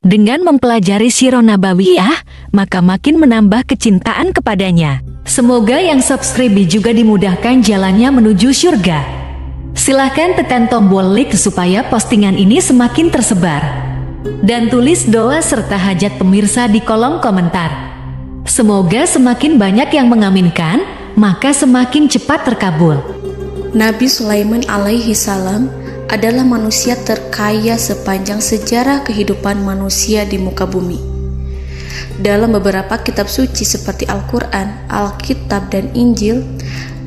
Dengan mempelajari Sirah Nabawiyah, maka makin menambah kecintaan kepadanya. Semoga yang subscribe juga dimudahkan jalannya menuju surga. Silahkan tekan tombol like supaya postingan ini semakin tersebar. Dan tulis doa serta hajat pemirsa di kolom komentar. Semoga semakin banyak yang mengaminkan, maka semakin cepat terkabul. Nabi Sulaiman alaihi salam adalah manusia terkaya sepanjang sejarah kehidupan manusia di muka bumi. Dalam beberapa kitab suci seperti Al-Quran, Alkitab, dan Injil,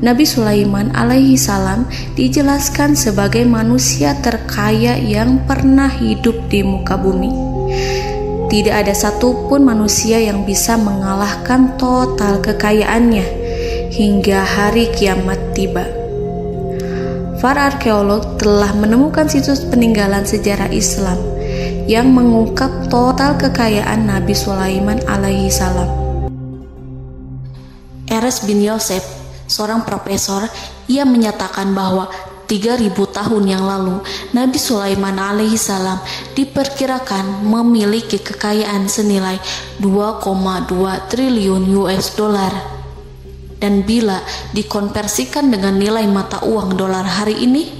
Nabi Sulaiman alaihi salam dijelaskan sebagai manusia terkaya yang pernah hidup di muka bumi. Tidak ada satupun manusia yang bisa mengalahkan total kekayaannya hingga hari kiamat tiba. Para arkeolog telah menemukan situs peninggalan sejarah Islam yang mengungkap total kekayaan Nabi Sulaiman alaihi salam. Erez bin Yosef, seorang profesor, ia menyatakan bahwa 3000 tahun yang lalu Nabi Sulaiman alaihi salam diperkirakan memiliki kekayaan senilai 2,2 triliun US dollar. Dan bila dikonversikan dengan nilai mata uang dolar hari ini,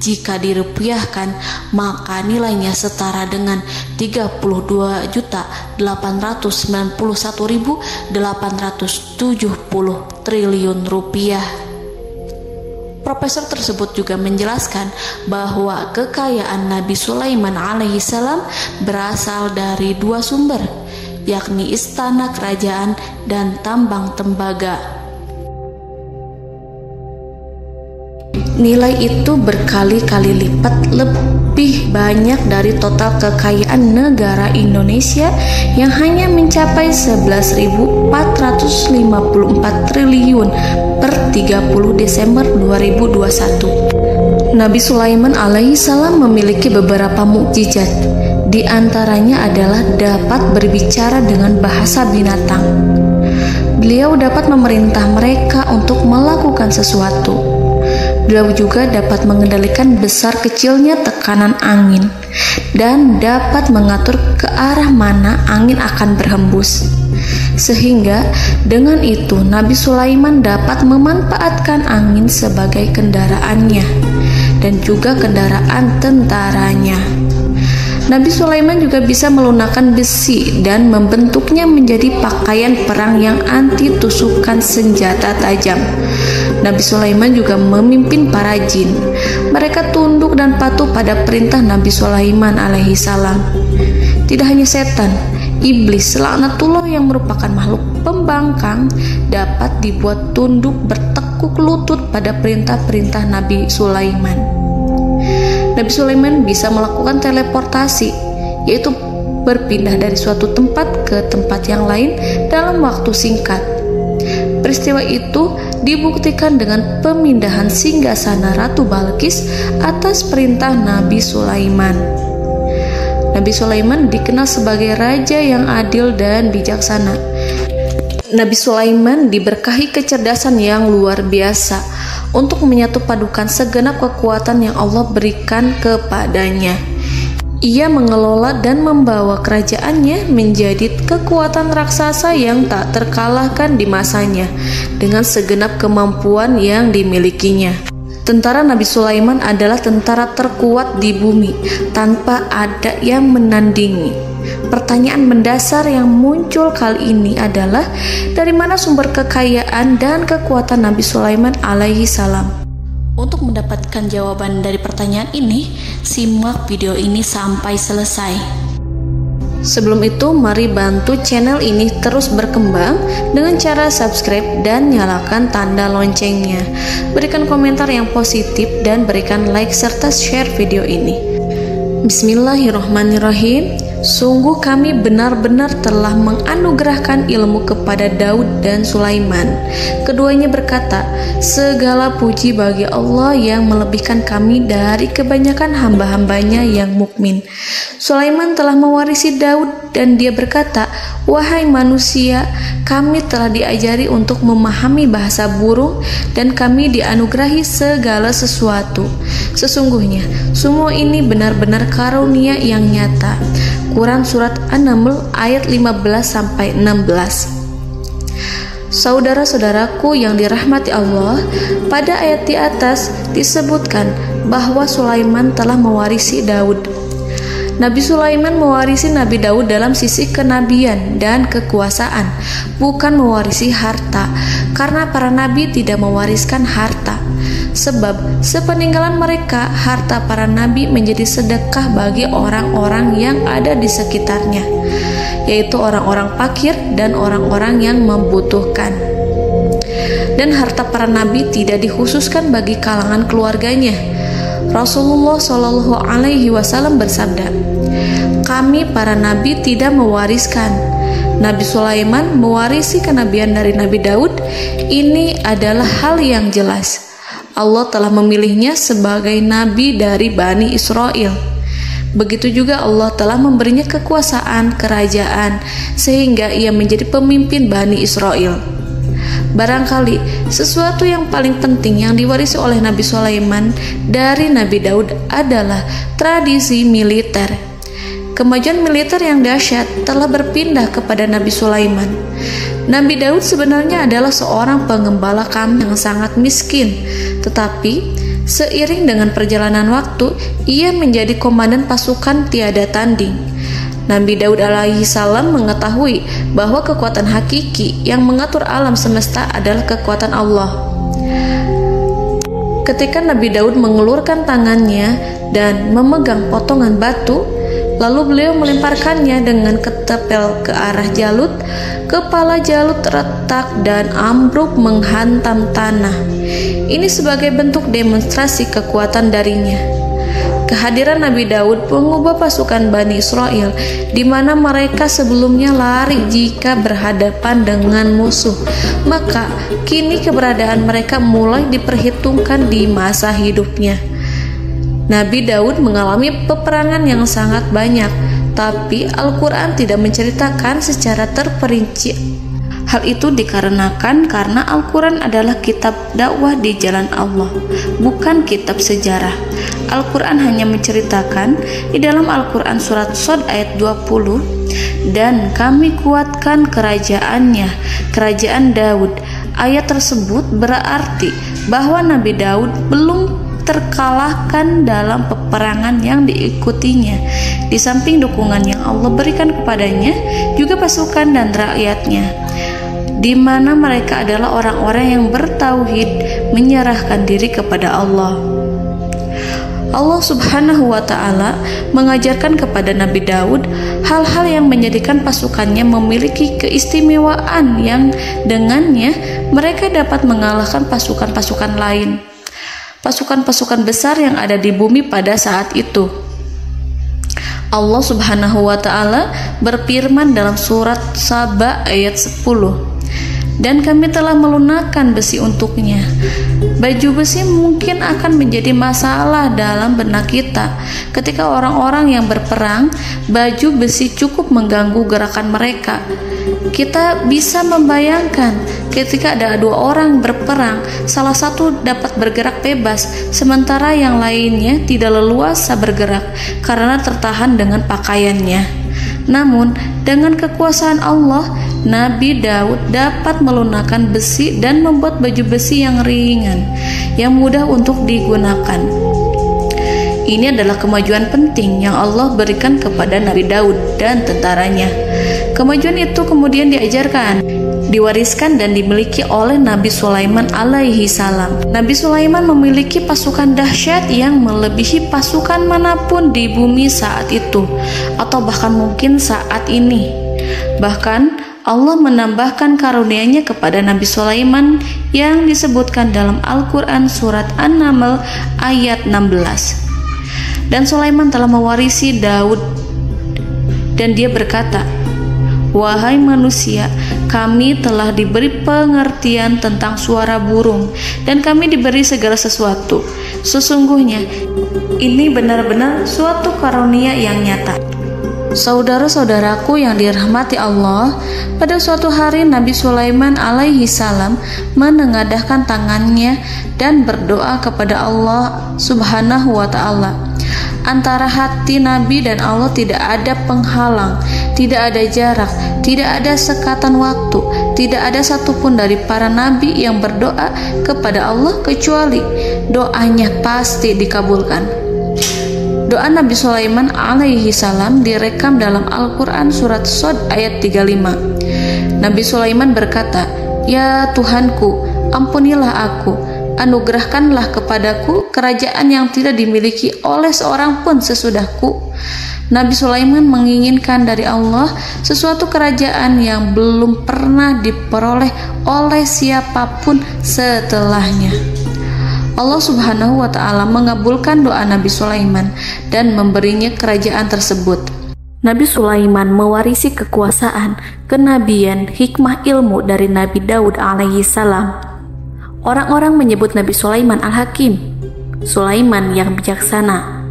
jika dirupiahkan, maka nilainya setara dengan 32.891.870 triliun rupiah. Profesor tersebut juga menjelaskan bahwa kekayaan Nabi Sulaiman alaihi salam berasal dari dua sumber, yakni istana kerajaan dan tambang tembaga. Nilai itu berkali-kali lipat lebih banyak dari total kekayaan negara Indonesia yang hanya mencapai 11.454 triliun per 30 Desember 2021. Nabi Sulaiman alaihi salam memiliki beberapa mukjizat. Di antaranya adalah dapat berbicara dengan bahasa binatang. Beliau dapat memerintah mereka untuk melakukan sesuatu. Beliau juga dapat mengendalikan besar kecilnya tekanan angin dan dapat mengatur ke arah mana angin akan berhembus. Sehingga dengan itu Nabi Sulaiman dapat memanfaatkan angin sebagai kendaraannya dan juga kendaraan tentaranya. Nabi Sulaiman juga bisa melunakkan besi dan membentuknya menjadi pakaian perang yang anti tusukan senjata tajam. Nabi Sulaiman juga memimpin para jin. Mereka tunduk dan patuh pada perintah Nabi Sulaiman alaihi salam. Tidak hanya setan, iblis laknatullah yang merupakan makhluk pembangkang dapat dibuat tunduk bertekuk lutut pada perintah-perintah Nabi Sulaiman. Nabi Sulaiman bisa melakukan teleportasi, yaitu berpindah dari suatu tempat ke tempat yang lain dalam waktu singkat. Peristiwa itu dibuktikan dengan pemindahan singgasana Ratu Balqis atas perintah Nabi Sulaiman. Nabi Sulaiman dikenal sebagai raja yang adil dan bijaksana. Nabi Sulaiman diberkahi kecerdasan yang luar biasa untuk menyatu padukan segenap kekuatan yang Allah berikan kepadanya. Ia mengelola dan membawa kerajaannya menjadi kekuatan raksasa yang tak terkalahkan di masanya dengan segenap kemampuan yang dimilikinya. Tentara Nabi Sulaiman adalah tentara terkuat di bumi tanpa ada yang menandingi. Pertanyaan mendasar yang muncul kali ini adalah dari mana sumber kekayaan dan kekuatan Nabi Sulaiman alaihi salam? Untuk mendapatkan jawaban dari pertanyaan ini, simak video ini sampai selesai. Sebelum itu, mari bantu channel ini terus berkembang dengan cara subscribe dan nyalakan tanda loncengnya. Berikan komentar yang positif dan berikan like serta share video ini. Bismillahirrahmanirrahim. Sungguh kami benar-benar telah menganugerahkan ilmu kepada Daud dan Sulaiman. Keduanya berkata, segala puji bagi Allah yang melebihkan kami dari kebanyakan hamba-hambanya yang mukmin. Sulaiman telah mewarisi Daud dan dia berkata, wahai manusia, kami telah diajari untuk memahami bahasa burung dan kami dianugerahi segala sesuatu. Sesungguhnya semua ini benar-benar karunia yang nyata. Quran Surat An-Naml ayat 15-16. Saudara-saudaraku yang dirahmati Allah, pada ayat di atas disebutkan bahwa Sulaiman telah mewarisi Daud. Nabi Sulaiman mewarisi Nabi Daud dalam sisi kenabian dan kekuasaan, bukan mewarisi harta, karena para nabi tidak mewariskan harta. Sebab sepeninggalan mereka, harta para nabi menjadi sedekah bagi orang-orang yang ada di sekitarnya, yaitu orang-orang fakir dan orang-orang yang membutuhkan. Dan harta para nabi tidak dikhususkan bagi kalangan keluarganya. Rasulullah Shallallahu Alaihi Wasallam bersabda, "Kami para nabi tidak mewariskan. Nabi Sulaiman mewarisi kenabian dari Nabi Daud. Ini adalah hal yang jelas. Allah telah memilihnya sebagai nabi dari Bani Israel. Begitu juga Allah telah memberinya kekuasaan kerajaan sehingga ia menjadi pemimpin Bani Israel." Barangkali sesuatu yang paling penting yang diwarisi oleh Nabi Sulaiman dari Nabi Daud adalah tradisi militer. Kemajuan militer yang dahsyat telah berpindah kepada Nabi Sulaiman. Nabi Daud sebenarnya adalah seorang pengembala kambing yang sangat miskin, tetapi seiring dengan perjalanan waktu, ia menjadi komandan pasukan tiada tanding. Nabi Daud alaihi salam mengetahui bahwa kekuatan hakiki yang mengatur alam semesta adalah kekuatan Allah. Ketika Nabi Daud mengulurkan tangannya dan memegang potongan batu, lalu beliau melemparkannya dengan ketepel ke arah Jalut, kepala Jalut retak dan ambruk menghantam tanah. Ini sebagai bentuk demonstrasi kekuatan darinya. Kehadiran Nabi Daud mengubah pasukan Bani Israel, di mana mereka sebelumnya lari jika berhadapan dengan musuh. Maka kini keberadaan mereka mulai diperhitungkan di masa hidupnya. Nabi Daud mengalami peperangan yang sangat banyak, tapi Al-Quran tidak menceritakan secara terperinci. Hal itu dikarenakan karena Al-Quran adalah kitab dakwah di jalan Allah, bukan kitab sejarah. Al-Quran hanya menceritakan di dalam Al-Quran surat Shad ayat 20, "Dan kami kuatkan kerajaannya, kerajaan Daud." Ayat tersebut berarti bahwa Nabi Daud belum terkalahkan dalam peperangan yang diikutinya. Di samping dukungan yang Allah berikan kepadanya, juga pasukan dan rakyatnya, di mana mereka adalah orang-orang yang bertauhid, menyerahkan diri kepada Allah. Allah Subhanahu wa Ta'ala mengajarkan kepada Nabi Daud hal-hal yang menjadikan pasukannya memiliki keistimewaan yang dengannya mereka dapat mengalahkan pasukan-pasukan lain, pasukan-pasukan besar yang ada di bumi pada saat itu. Allah Subhanahu wa Ta'ala berfirman dalam surat Saba ayat 10, "Dan kami telah melunakkan besi untuknya." Baju besi mungkin akan menjadi masalah dalam benak kita. Ketika orang-orang yang berperang, baju besi cukup mengganggu gerakan mereka. Kita bisa membayangkan ketika ada dua orang berperang, salah satu dapat bergerak bebas, sementara yang lainnya tidak leluasa bergerak karena tertahan dengan pakaiannya. Namun, dengan kekuasaan Allah, Nabi Daud dapat melunakkan besi dan membuat baju besi yang ringan, yang mudah untuk digunakan. Ini adalah kemajuan penting yang Allah berikan kepada Nabi Daud dan tentaranya. Kemajuan itu kemudian diajarkan, diwariskan dan dimiliki oleh Nabi Sulaiman alaihi salam. Nabi Sulaiman memiliki pasukan dahsyat yang melebihi pasukan manapun di bumi saat itu, atau bahkan mungkin saat ini. Bahkan Allah menambahkan karunia-Nya kepada Nabi Sulaiman yang disebutkan dalam Al-Quran surat An-Naml ayat 16. "Dan Sulaiman telah mewarisi Daud, dan dia berkata, 'Wahai manusia, kami telah diberi pengertian tentang suara burung, dan kami diberi segala sesuatu. Sesungguhnya ini benar-benar suatu karunia yang nyata.'" Saudara-saudaraku yang dirahmati Allah, pada suatu hari Nabi Sulaiman alaihi salam menengadahkan tangannya dan berdoa kepada Allah Subhanahu wa Ta'ala. Antara hati Nabi dan Allah tidak ada penghalang, tidak ada jarak, tidak ada sekatan waktu, tidak ada satupun dari para nabi yang berdoa kepada Allah kecuali doanya pasti dikabulkan. Doa Nabi Sulaiman alaihi salam direkam dalam Al-Quran surat Shad ayat 35. Nabi Sulaiman berkata, "Ya Tuhanku, ampunilah aku, anugerahkanlah kepadaku kerajaan yang tidak dimiliki oleh seorang pun sesudahku." Nabi Sulaiman menginginkan dari Allah sesuatu kerajaan yang belum pernah diperoleh oleh siapapun setelahnya. Allah Subhanahu wa Ta'ala mengabulkan doa Nabi Sulaiman dan memberinya kerajaan tersebut. Nabi Sulaiman mewarisi kekuasaan, kenabian, hikmah ilmu dari Nabi Daud alaihi salam. Orang-orang menyebut Nabi Sulaiman Al-Hakim, Sulaiman yang bijaksana.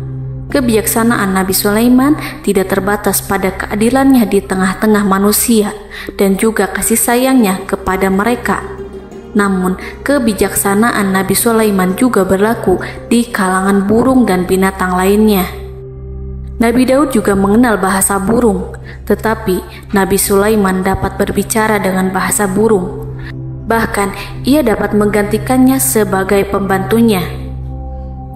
Kebijaksanaan Nabi Sulaiman tidak terbatas pada keadilannya di tengah-tengah manusia dan juga kasih sayangnya kepada mereka. Namun, kebijaksanaan Nabi Sulaiman juga berlaku di kalangan burung dan binatang lainnya. Nabi Daud juga mengenal bahasa burung, tetapi Nabi Sulaiman dapat berbicara dengan bahasa burung. Bahkan, ia dapat menggantikannya sebagai pembantunya.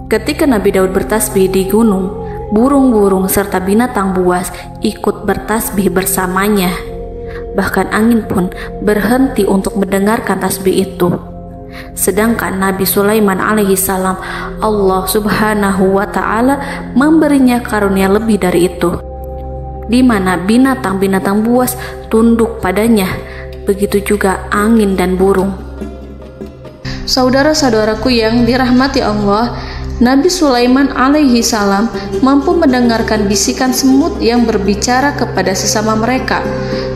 Ketika Nabi Daud bertasbih di gunung, burung-burung serta binatang buas ikut bertasbih bersamanya. Bahkan angin pun berhenti untuk mendengarkan tasbih itu. Sedangkan Nabi Sulaiman alaihi salam, Allah Subhanahu wa Ta'ala memberinya karunia lebih dari itu, di mana binatang-binatang buas tunduk padanya, begitu juga angin dan burung. Saudara-saudaraku yang dirahmati Allah, Nabi Sulaiman alaihi salam mampu mendengarkan bisikan semut yang berbicara kepada sesama mereka.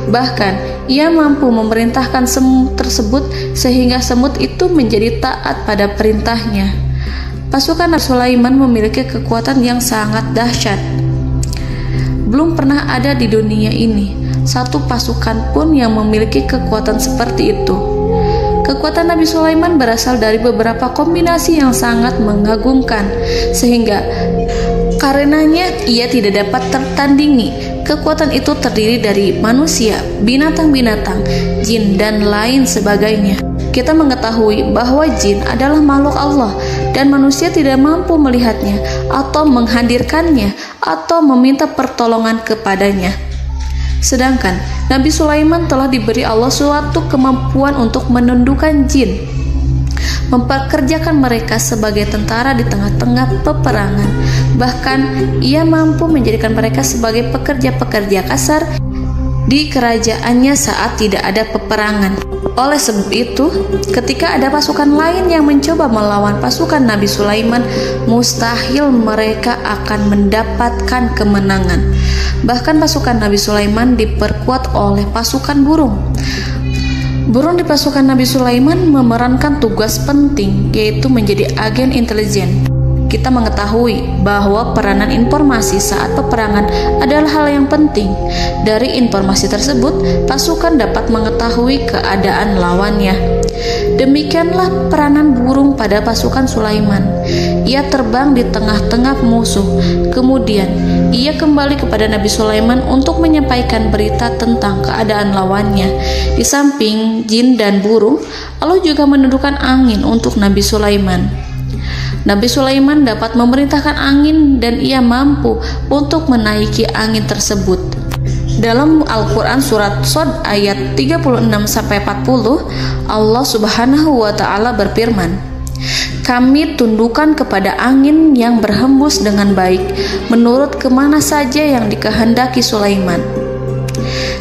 Bahkan, ia mampu memerintahkan semut tersebut sehingga semut itu menjadi taat pada perintahnya. Pasukan Nabi Sulaiman memiliki kekuatan yang sangat dahsyat. Belum pernah ada di dunia ini satu pasukan pun yang memiliki kekuatan seperti itu. Kekuatan Nabi Sulaiman berasal dari beberapa kombinasi yang sangat mengagumkan, sehingga karenanya ia tidak dapat tertandingi. Kekuatan itu terdiri dari manusia, binatang-binatang, jin, dan lain sebagainya. Kita mengetahui bahwa jin adalah makhluk Allah dan manusia tidak mampu melihatnya atau menghadirkannya atau meminta pertolongan kepadanya. Sedangkan Nabi Sulaiman telah diberi Allah suatu kemampuan untuk menundukkan jin, mempekerjakan mereka sebagai tentara di tengah-tengah peperangan. Bahkan ia mampu menjadikan mereka sebagai pekerja-pekerja kasar di kerajaannya saat tidak ada peperangan. Oleh sebab itu, ketika ada pasukan lain yang mencoba melawan pasukan Nabi Sulaiman, mustahil mereka akan mendapatkan kemenangan. Bahkan pasukan Nabi Sulaiman diperkuat oleh pasukan burung. Burung di pasukan Nabi Sulaiman memerankan tugas penting, yaitu menjadi agen intelijen. Kita mengetahui bahwa peranan informasi saat peperangan adalah hal yang penting. Dari informasi tersebut, pasukan dapat mengetahui keadaan lawannya. Demikianlah peranan burung pada pasukan Sulaiman. Ia terbang di tengah-tengah musuh. Kemudian, ia kembali kepada Nabi Sulaiman untuk menyampaikan berita tentang keadaan lawannya. Di samping jin dan burung, Allah juga menundukkan angin untuk Nabi Sulaiman. Nabi Sulaiman dapat memerintahkan angin dan ia mampu untuk menaiki angin tersebut. Dalam Al-Quran surat Shad ayat 36-40, Allah Subhanahu wa Ta'ala berfirman, "Kami tundukkan kepada angin yang berhembus dengan baik menurut kemana saja yang dikehendaki Sulaiman.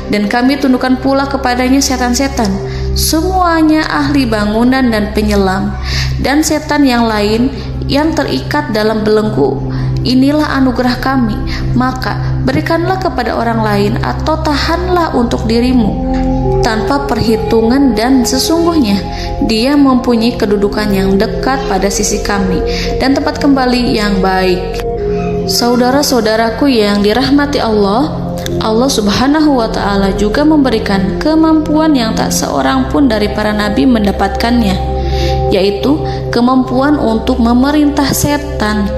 Dan kami tundukkan pula kepadanya setan-setan, semuanya ahli bangunan dan penyelam, dan setan yang lain yang terikat dalam belenggu. Inilah anugerah kami, maka berikanlah kepada orang lain atau tahanlah untuk dirimu tanpa perhitungan, dan sesungguhnya dia mempunyai kedudukan yang dekat pada sisi kami dan tempat kembali yang baik." Saudara-saudaraku yang dirahmati Allah, Allah Subhanahu wa Ta'ala juga memberikan kemampuan yang tak seorang pun dari para nabi mendapatkannya, yaitu kemampuan untuk memerintah setan.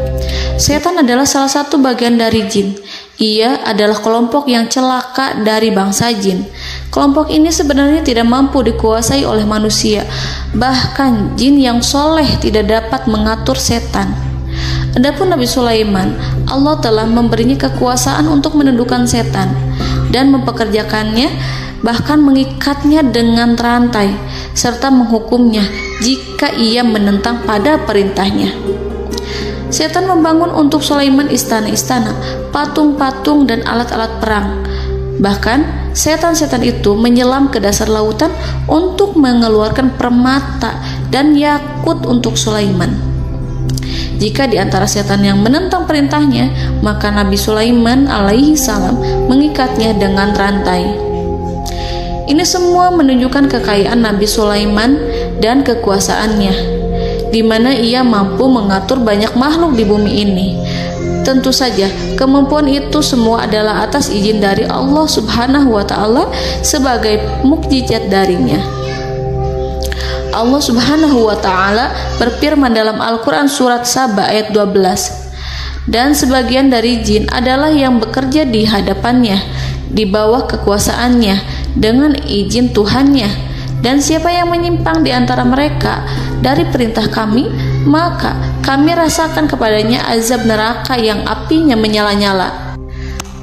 Setan adalah salah satu bagian dari jin. Ia adalah kelompok yang celaka dari bangsa jin. Kelompok ini sebenarnya tidak mampu dikuasai oleh manusia. Bahkan jin yang soleh tidak dapat mengatur setan. Adapun Nabi Sulaiman, Allah telah memberinya kekuasaan untuk menundukkan setan dan mempekerjakannya, bahkan mengikatnya dengan rantai serta menghukumnya jika ia menentang pada perintahnya. Setan membangun untuk Sulaiman istana-istana, patung-patung, dan alat-alat perang. Bahkan setan-setan itu menyelam ke dasar lautan untuk mengeluarkan permata dan yakut untuk Sulaiman. Jika di antara setan yang menentang perintahnya, maka Nabi Sulaiman alaihi salam mengikatnya dengan rantai. Ini semua menunjukkan kekayaan Nabi Sulaiman dan kekuasaannya, di mana ia mampu mengatur banyak makhluk di bumi ini. Tentu saja, kemampuan itu semua adalah atas izin dari Allah Subhanahu wa Ta'ala sebagai mukjizat darinya. Allah Subhanahu wa Ta'ala berfirman dalam Al-Quran surat Saba ayat 12, dan sebagian dari jin adalah yang bekerja di hadapannya, di bawah kekuasaannya, dengan izin Tuhannya. Dan siapa yang menyimpang di antara mereka dari perintah kami, maka kami rasakan kepadanya azab neraka yang apinya menyala-nyala.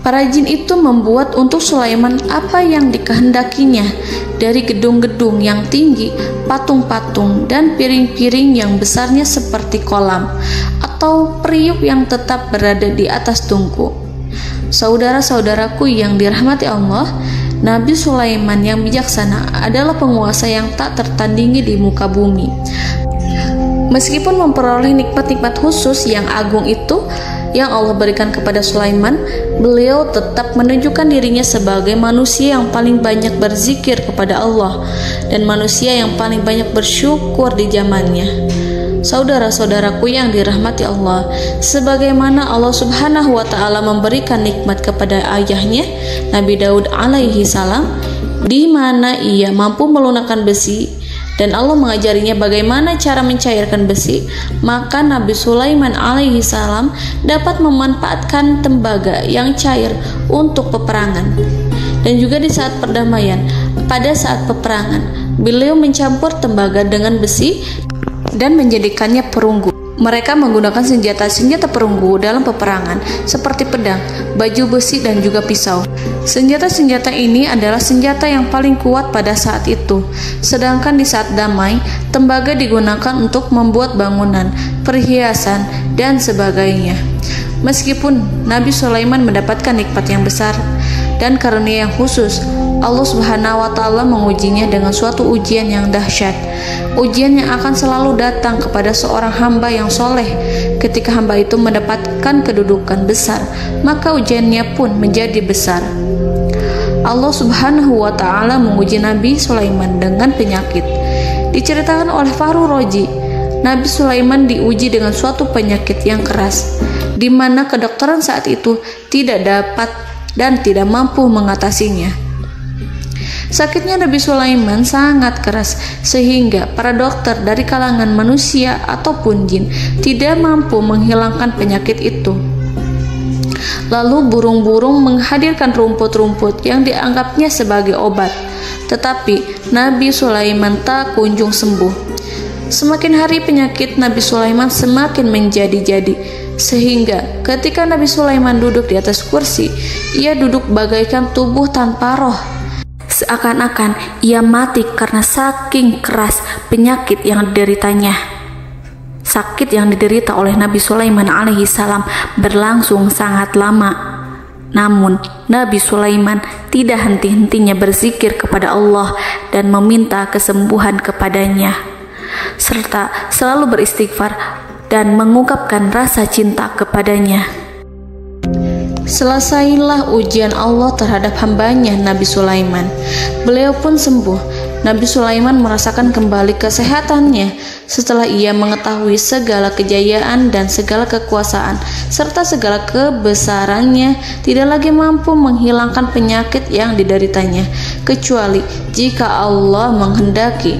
Para jin itu membuat untuk Sulaiman apa yang dikehendakinya, dari gedung-gedung yang tinggi, patung-patung, dan piring-piring yang besarnya seperti kolam, atau periuk yang tetap berada di atas tungku. Saudara-saudaraku yang dirahmati Allah, Nabi Sulaiman yang bijaksana adalah penguasa yang tak tertandingi di muka bumi. Meskipun memperoleh nikmat-nikmat khusus yang agung itu yang Allah berikan kepada Sulaiman, beliau tetap menunjukkan dirinya sebagai manusia yang paling banyak berzikir kepada Allah dan manusia yang paling banyak bersyukur di zamannya. Saudara-saudaraku yang dirahmati Allah, sebagaimana Allah Subhanahu wa Ta'ala memberikan nikmat kepada ayahnya Nabi Daud alaihi salam, di mana ia mampu melunakkan besi, dan Allah mengajarinya bagaimana cara mencairkan besi, maka Nabi Sulaiman alaihi salam dapat memanfaatkan tembaga yang cair untuk peperangan. Dan juga di saat perdamaian, pada saat peperangan, beliau mencampur tembaga dengan besi dan menjadikannya perunggu. Mereka menggunakan senjata-senjata perunggu dalam peperangan seperti pedang, baju besi, dan juga pisau. Senjata-senjata ini adalah senjata yang paling kuat pada saat itu. Sedangkan di saat damai, tembaga digunakan untuk membuat bangunan, perhiasan, dan sebagainya. Meskipun Nabi Sulaiman mendapatkan nikmat yang besar dan karunia yang khusus, Allah Subhanahu wa Ta'ala mengujinya dengan suatu ujian yang dahsyat. Ujian yang akan selalu datang kepada seorang hamba yang soleh. Ketika hamba itu mendapatkan kedudukan besar, maka ujiannya pun menjadi besar. Allah Subhanahu wa Ta'ala menguji Nabi Sulaiman dengan penyakit. Diceritakan oleh Fahru Roji, Nabi Sulaiman diuji dengan suatu penyakit yang keras, di mana kedokteran saat itu tidak dapat dan tidak mampu mengatasinya. Sakitnya Nabi Sulaiman sangat keras sehingga para dokter dari kalangan manusia ataupun jin tidak mampu menghilangkan penyakit itu. Lalu burung-burung menghadirkan rumput-rumput yang dianggapnya sebagai obat, tetapi Nabi Sulaiman tak kunjung sembuh. Semakin hari penyakit Nabi Sulaiman semakin menjadi-jadi, sehingga ketika Nabi Sulaiman duduk di atas kursi, ia duduk bagaikan tubuh tanpa roh. Seakan-akan ia mati karena saking keras penyakit yang dideritanya. Sakit yang diderita oleh Nabi Sulaiman alaihi salam berlangsung sangat lama. Namun Nabi Sulaiman tidak henti-hentinya berzikir kepada Allah dan meminta kesembuhan kepadanya, serta selalu beristighfar dan mengungkapkan rasa cinta kepadanya. Selesailah ujian Allah terhadap hambanya Nabi Sulaiman. Beliau pun sembuh. Nabi Sulaiman merasakan kembali kesehatannya setelah ia mengetahui segala kejayaan dan segala kekuasaan serta segala kebesarannya tidak lagi mampu menghilangkan penyakit yang dideritanya kecuali jika Allah menghendaki.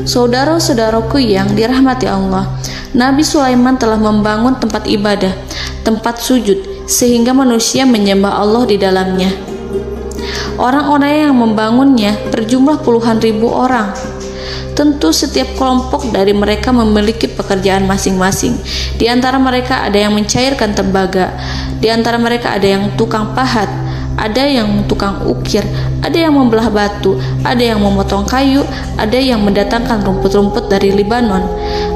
Saudara-saudaraku yang dirahmati Allah, Nabi Sulaiman telah membangun tempat ibadah, tempat sujud, sehingga manusia menyembah Allah di dalamnya. Orang-orang yang membangunnya berjumlah puluhan ribu orang. Tentu setiap kelompok dari mereka memiliki pekerjaan masing-masing. Di antara mereka ada yang mencairkan tembaga, di antara mereka ada yang tukang pahat, ada yang tukang ukir, ada yang membelah batu, ada yang memotong kayu, ada yang mendatangkan rumput-rumput dari Libanon,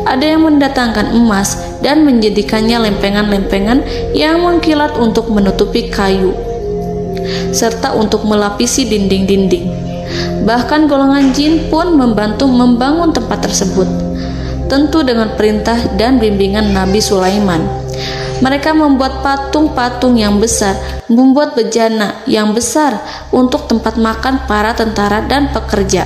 ada yang mendatangkan emas dan menjadikannya lempengan-lempengan yang mengkilat untuk menutupi kayu, serta untuk melapisi dinding-dinding. Bahkan golongan jin pun membantu membangun tempat tersebut, tentu dengan perintah dan bimbingan Nabi Sulaiman. Mereka membuat patung-patung yang besar, membuat bejana yang besar untuk tempat makan para tentara dan pekerja,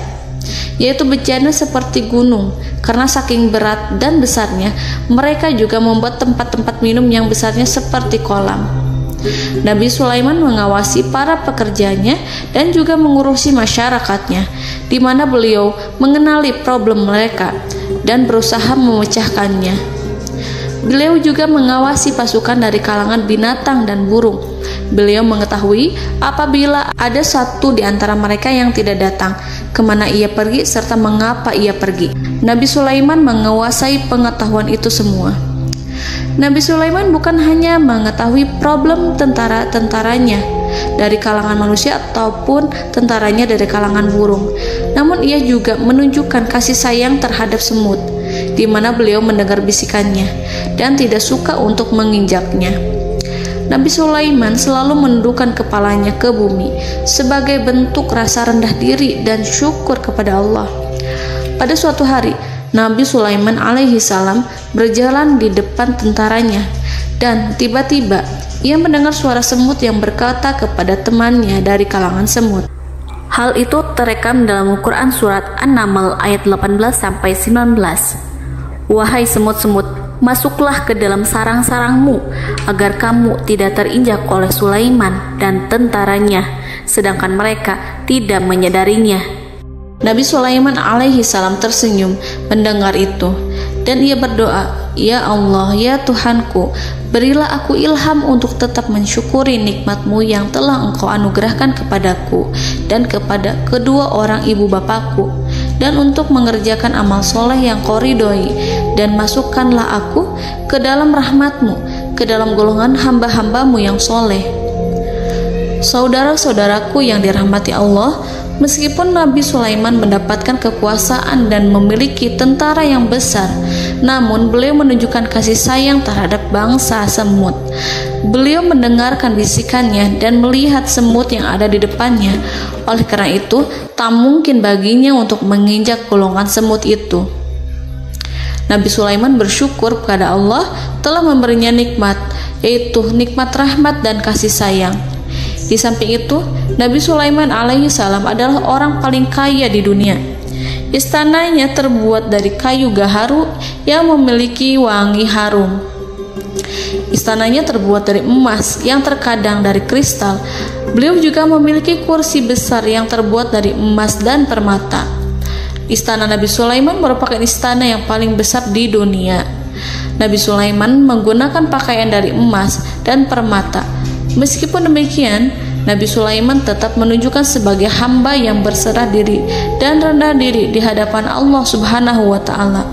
yaitu bejana seperti gunung. Karena saking berat dan besarnya, mereka juga membuat tempat-tempat minum yang besarnya seperti kolam. Nabi Sulaiman mengawasi para pekerjanya dan juga mengurusi masyarakatnya, di mana beliau mengenali problem mereka dan berusaha memecahkannya. Beliau juga mengawasi pasukan dari kalangan binatang dan burung. Beliau mengetahui apabila ada satu di antara mereka yang tidak datang, kemana ia pergi, serta mengapa ia pergi. Nabi Sulaiman menguasai pengetahuan itu semua. Nabi Sulaiman bukan hanya mengetahui problem tentara-tentaranya dari kalangan manusia ataupun tentaranya dari kalangan burung, namun ia juga menunjukkan kasih sayang terhadap semut, di mana beliau mendengar bisikannya dan tidak suka untuk menginjaknya. Nabi Sulaiman selalu menundukkan kepalanya ke bumi sebagai bentuk rasa rendah diri dan syukur kepada Allah. Pada suatu hari, Nabi Sulaiman alaihi salam berjalan di depan tentaranya dan tiba-tiba ia mendengar suara semut yang berkata kepada temannya dari kalangan semut. Hal itu terekam dalam Al-Quran surat An-Naml ayat 18-19. Wahai semut-semut, masuklah ke dalam sarang-sarangmu agar kamu tidak terinjak oleh Sulaiman dan tentaranya, sedangkan mereka tidak menyadarinya. Nabi Sulaiman alaihi salam tersenyum mendengar itu dan ia berdoa, "Ya Allah, ya Tuhanku, berilah aku ilham untuk tetap mensyukuri nikmat-Mu yang telah Engkau anugerahkan kepadaku dan kepada kedua orang ibu bapakku, dan untuk mengerjakan amal soleh yang Kau ridhoi, dan masukkanlah aku ke dalam rahmat-Mu, ke dalam golongan hamba-hamba-Mu yang soleh." Saudara-saudaraku yang dirahmati Allah, meskipun Nabi Sulaiman mendapatkan kekuasaan dan memiliki tentara yang besar, namun beliau menunjukkan kasih sayang terhadap bangsa semut. Beliau mendengarkan bisikannya dan melihat semut yang ada di depannya. Oleh karena itu, tak mungkin baginya untuk menginjak golongan semut itu. Nabi Sulaiman bersyukur kepada Allah telah memberinya nikmat, yaitu nikmat rahmat dan kasih sayang. Di samping itu, Nabi Sulaiman alaihi salam adalah orang paling kaya di dunia. Istananya terbuat dari kayu gaharu yang memiliki wangi harum. Istananya terbuat dari emas yang terkadang dari kristal. Beliau juga memiliki kursi besar yang terbuat dari emas dan permata. Istana Nabi Sulaiman merupakan istana yang paling besar di dunia. Nabi Sulaiman menggunakan pakaian dari emas dan permata. Meskipun demikian, Nabi Sulaiman tetap menunjukkan sebagai hamba yang berserah diri dan rendah diri di hadapan Allah Subhanahu wa Ta'ala.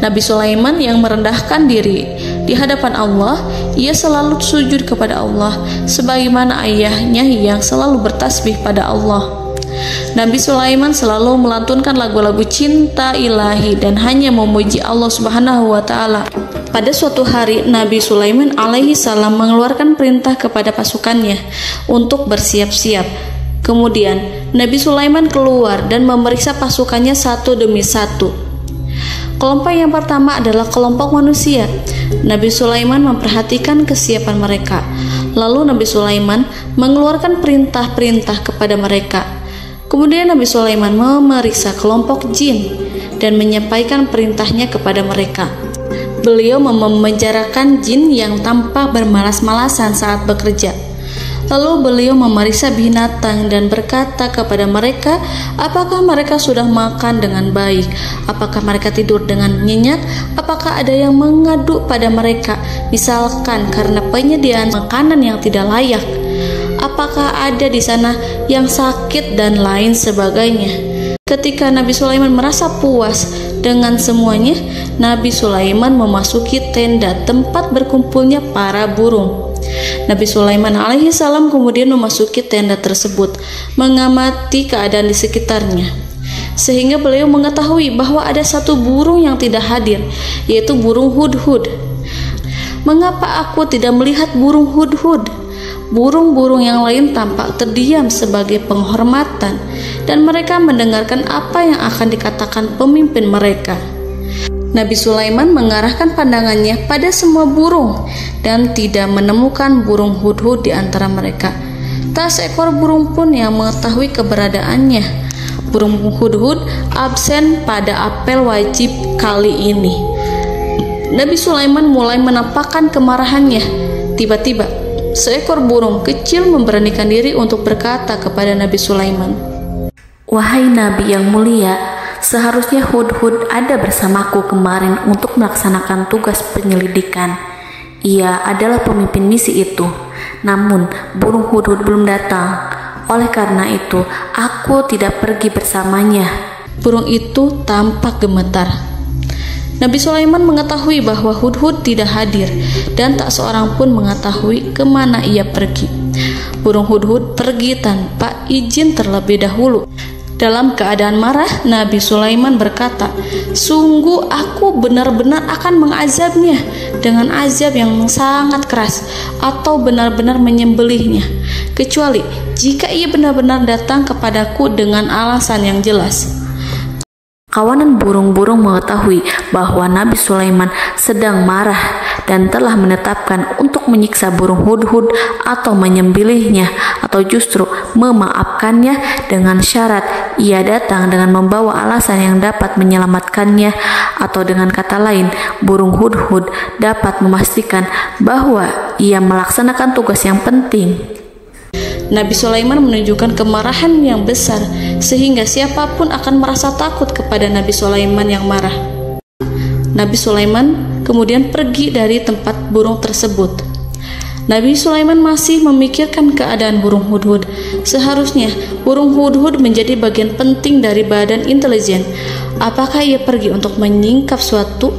Nabi Sulaiman yang merendahkan diri di hadapan Allah, ia selalu sujud kepada Allah sebagaimana ayahnya yang selalu bertasbih pada Allah. Nabi Sulaiman selalu melantunkan lagu-lagu cinta ilahi dan hanya memuji Allah Subhanahu wa Ta'ala. Pada suatu hari, Nabi Sulaiman alaihi salam mengeluarkan perintah kepada pasukannya untuk bersiap-siap. Kemudian, Nabi Sulaiman keluar dan memeriksa pasukannya satu demi satu. Kelompok yang pertama adalah kelompok manusia. Nabi Sulaiman memperhatikan kesiapan mereka. Lalu Nabi Sulaiman mengeluarkan perintah-perintah kepada mereka. Kemudian Nabi Sulaiman memeriksa kelompok jin dan menyampaikan perintahnya kepada mereka. Beliau memenjarakan jin yang tampak bermalas-malasan saat bekerja. Lalu beliau memeriksa binatang dan berkata kepada mereka, apakah mereka sudah makan dengan baik? Apakah mereka tidur dengan nyenyak? Apakah ada yang mengadu pada mereka, misalkan karena penyediaan makanan yang tidak layak? Apakah ada di sana yang sakit dan lain sebagainya? Ketika Nabi Sulaiman merasa puas dengan semuanya, Nabi Sulaiman memasuki tenda tempat berkumpulnya para burung. Nabi Sulaiman alaihissalam kemudian memasuki tenda tersebut, mengamati keadaan di sekitarnya, sehingga beliau mengetahui bahwa ada satu burung yang tidak hadir, yaitu burung hudhud. Mengapa aku tidak melihat burung hudhud? Burung-burung yang lain tampak terdiam sebagai penghormatan, dan mereka mendengarkan apa yang akan dikatakan pemimpin mereka. Nabi Sulaiman mengarahkan pandangannya pada semua burung dan tidak menemukan burung hudhud di antara mereka. Tak seekor burung pun yang mengetahui keberadaannya. Burung hudhud absen pada apel wajib kali ini. Nabi Sulaiman mulai menampakkan kemarahannya. Tiba-tiba, seekor burung kecil memberanikan diri untuk berkata kepada Nabi Sulaiman, "Wahai Nabi yang mulia, seharusnya hudhud ada bersamaku kemarin untuk melaksanakan tugas penyelidikan. Ia adalah pemimpin misi itu. Namun, burung hudhud belum datang. Oleh karena itu, aku tidak pergi bersamanya." Burung itu tampak gemetar. Nabi Sulaiman mengetahui bahwa hudhud tidak hadir dan tak seorang pun mengetahui kemana ia pergi. Burung hudhud pergi tanpa izin terlebih dahulu. Dalam keadaan marah, Nabi Sulaiman berkata, "Sungguh aku benar-benar akan mengazabnya dengan azab yang sangat keras, atau benar-benar menyembelihnya, kecuali jika ia benar-benar datang kepadaku dengan alasan yang jelas." Kawanan burung-burung mengetahui bahwa Nabi Sulaiman sedang marah dan telah menetapkan untuk menyiksa burung hudhud atau menyembelihnya, atau justru memaafkannya dengan syarat ia datang dengan membawa alasan yang dapat menyelamatkannya, atau dengan kata lain, burung hudhud dapat memastikan bahwa ia melaksanakan tugas yang penting. Nabi Sulaiman menunjukkan kemarahan yang besar, sehingga siapapun akan merasa takut kepada Nabi Sulaiman yang marah. Nabi Sulaiman kemudian pergi dari tempat burung tersebut. Nabi Sulaiman masih memikirkan keadaan burung hudhud. Seharusnya burung hudhud menjadi bagian penting dari badan intelijen. Apakah ia pergi untuk menyingkap suatu,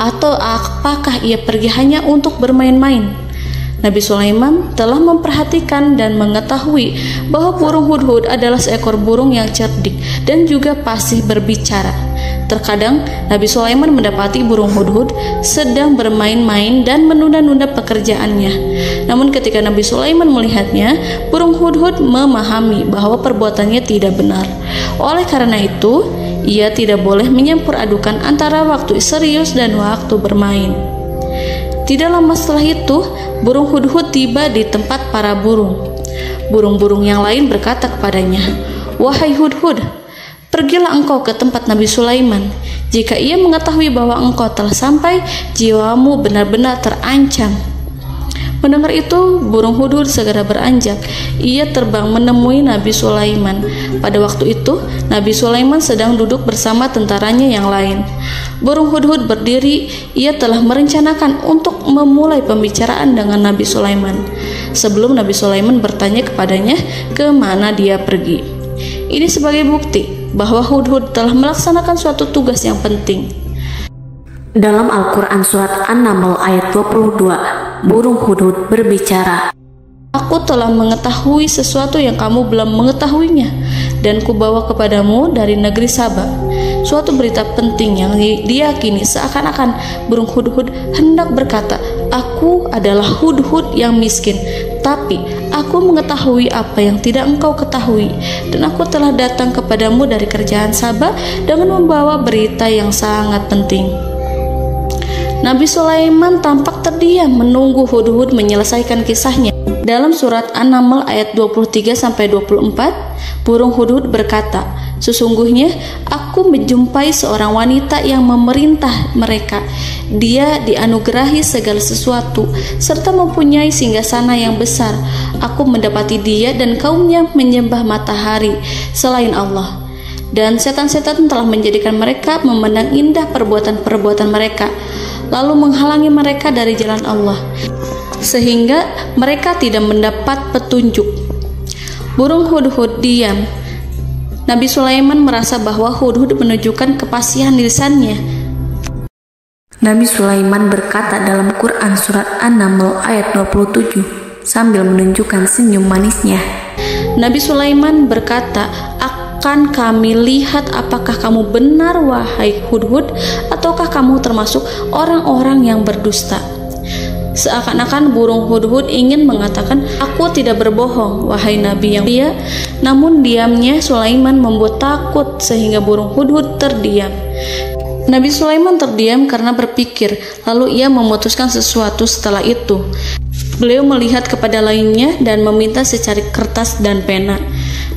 atau apakah ia pergi hanya untuk bermain-main? Nabi Sulaiman telah memperhatikan dan mengetahui bahwa burung hudhud adalah seekor burung yang cerdik dan juga fasih berbicara. Terkadang Nabi Sulaiman mendapati burung hudhud sedang bermain-main dan menunda-nunda pekerjaannya. Namun ketika Nabi Sulaiman melihatnya, burung hudhud memahami bahwa perbuatannya tidak benar. Oleh karena itu, ia tidak boleh menyampur adukan antara waktu serius dan waktu bermain. Tidak lama setelah itu, burung hudhud tiba di tempat para burung. Burung-burung yang lain berkata kepadanya, "Wahai hudhud, pergilah engkau ke tempat Nabi Sulaiman. Jika ia mengetahui bahwa engkau telah sampai, jiwamu benar-benar terancam." Mendengar itu, burung hudhud segera beranjak. Ia terbang menemui Nabi Sulaiman. Pada waktu itu, Nabi Sulaiman sedang duduk bersama tentaranya yang lain. Burung hudhud berdiri. Ia telah merencanakan untuk memulai pembicaraan dengan Nabi Sulaiman sebelum Nabi Sulaiman bertanya kepadanya kemana dia pergi. Ini sebagai bukti bahwa hudhud telah melaksanakan suatu tugas yang penting. Dalam Al-Quran Surat An-Naml ayat 22, burung hudhud berbicara, "Aku telah mengetahui sesuatu yang kamu belum mengetahuinya, dan kubawa kepadamu dari negeri Saba suatu berita penting yang diyakini." Seakan-akan burung hudhud hendak berkata, "Aku adalah hudhud yang miskin, tapi aku mengetahui apa yang tidak engkau ketahui, dan aku telah datang kepadamu dari kerajaan Saba dengan membawa berita yang sangat penting." Nabi Sulaiman tampak terdiam menunggu hudhud menyelesaikan kisahnya. Dalam surat An-Naml ayat 23-24, burung hudhud berkata, Sesungguhnya aku menjumpai seorang wanita yang memerintah mereka. Dia dianugerahi segala sesuatu serta mempunyai singgasana yang besar. Aku mendapati dia dan kaumnya menyembah matahari selain Allah. Dan setan-setan telah menjadikan mereka memandang indah perbuatan-perbuatan mereka, lalu menghalangi mereka dari jalan Allah, sehingga mereka tidak mendapat petunjuk. Burung hudhud diam. Nabi Sulaiman merasa bahwa hudhud menunjukkan kepasihan lisannya. Nabi Sulaiman berkata dalam Quran surat An-Naml ayat 27 sambil menunjukkan senyum manisnya. Nabi Sulaiman berkata, "Akan kami lihat apakah kamu benar wahai hudhud, ataukah kamu termasuk orang-orang yang berdusta." Seakan-akan burung hudhud ingin mengatakan, "Aku tidak berbohong, wahai Nabi yang mulia." Namun diamnya Sulaiman membuat takut sehingga burung hudhud terdiam. Nabi Sulaiman terdiam karena berpikir, lalu ia memutuskan sesuatu setelah itu. Beliau melihat kepada lainnya dan meminta secari kertas dan pena.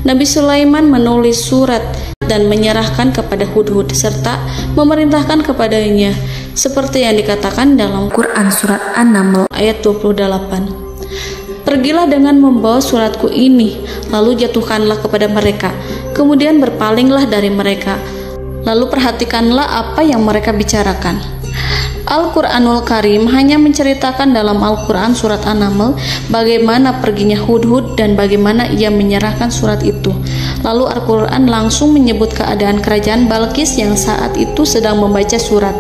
Nabi Sulaiman menulis surat dan menyerahkan kepada hudhud serta memerintahkan kepadanya seperti yang dikatakan dalam Quran surat An-Naml ayat 28. "Pergilah dengan membawa suratku ini, lalu jatuhkanlah kepada mereka, kemudian berpalinglah dari mereka, lalu perhatikanlah apa yang mereka bicarakan." Al-Quranul Karim hanya menceritakan dalam Al-Quran surat An-Naml bagaimana perginya hudhud dan bagaimana ia menyerahkan surat itu. Lalu Al-Quran langsung menyebut keadaan kerajaan Balqis yang saat itu sedang membaca surat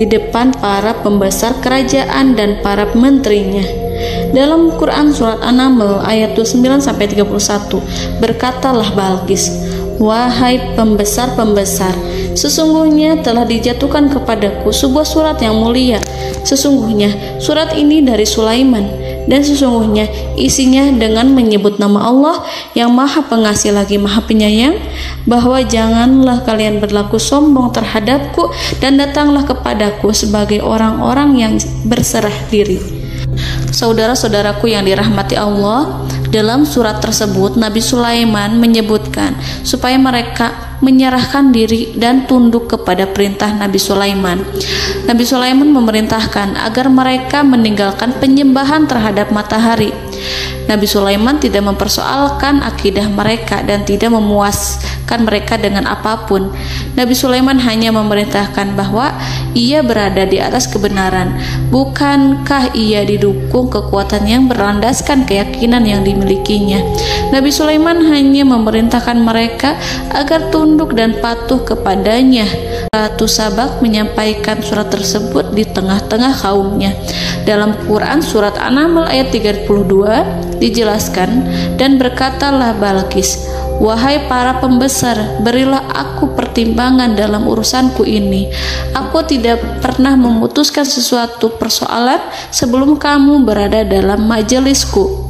di depan para pembesar kerajaan dan para menterinya. Dalam Quran surat An-Naml ayat 29-31 berkatalah Balqis, "Wahai pembesar-pembesar, sesungguhnya telah dijatuhkan kepadaku sebuah surat yang mulia. Sesungguhnya surat ini dari Sulaiman, dan sesungguhnya isinya dengan menyebut nama Allah yang Maha Pengasih lagi Maha Penyayang, bahwa janganlah kalian berlaku sombong terhadapku dan datanglah kepadaku sebagai orang-orang yang berserah diri." Saudara-saudaraku yang dirahmati Allah, dalam surat tersebut Nabi Sulaiman menyebutkan supaya mereka menyerahkan diri dan tunduk kepada perintah Nabi Sulaiman. Nabi Sulaiman memerintahkan agar mereka meninggalkan penyembahan terhadap matahari. Nabi Sulaiman tidak mempersoalkan akidah mereka dan tidak memuaskan mereka dengan apapun. Nabi Sulaiman hanya memerintahkan bahwa ia berada di atas kebenaran. Bukankah ia didukung kekuatan yang berlandaskan keyakinan yang dimilikinya? Nabi Sulaiman hanya memerintahkan mereka agar tunduk dan patuh kepadanya. Ratu Sabak menyampaikan surat tersebut di tengah-tengah kaumnya. Dalam Quran surat An-Naml ayat 32 dijelaskan, "Dan berkatalah Balqis, wahai para pembesar, berilah aku pertimbangan dalam urusanku ini. Aku tidak pernah memutuskan sesuatu persoalan sebelum kamu berada dalam majelisku."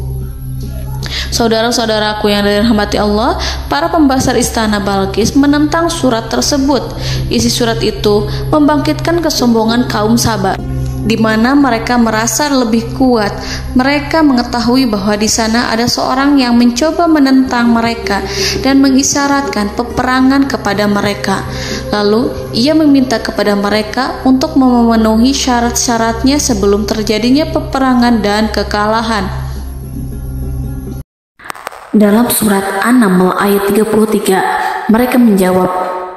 Saudara-saudaraku yang dirahmati Allah, para pembesar istana Balqis menentang surat tersebut. Isi surat itu membangkitkan kesombongan kaum Sabak, di mana mereka merasa lebih kuat. Mereka mengetahui bahwa di sana ada seorang yang mencoba menentang mereka dan mengisyaratkan peperangan kepada mereka. Lalu ia meminta kepada mereka untuk memenuhi syarat-syaratnya sebelum terjadinya peperangan dan kekalahan. Dalam surat An-Naml ayat 33, mereka menjawab,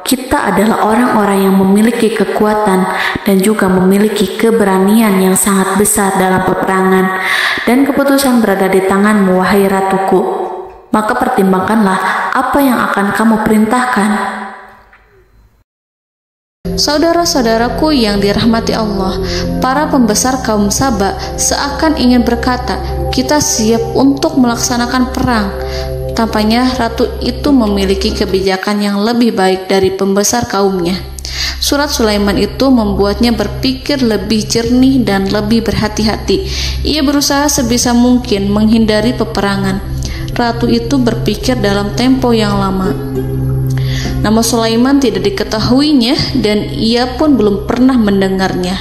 "Kita adalah orang-orang yang memiliki kekuatan dan juga memiliki keberanian yang sangat besar dalam peperangan, dan keputusan berada di tanganmu, wahai ratuku. Maka pertimbangkanlah apa yang akan kamu perintahkan." Saudara-saudaraku yang dirahmati Allah, para pembesar kaum Sabak seakan ingin berkata, "Kita siap untuk melaksanakan perang." Tampaknya ratu itu memiliki kebijakan yang lebih baik dari pembesar kaumnya. Surat Sulaiman itu membuatnya berpikir lebih jernih dan lebih berhati-hati. Ia berusaha sebisa mungkin menghindari peperangan. Ratu itu berpikir dalam tempo yang lama. Nama Sulaiman tidak diketahuinya dan ia pun belum pernah mendengarnya.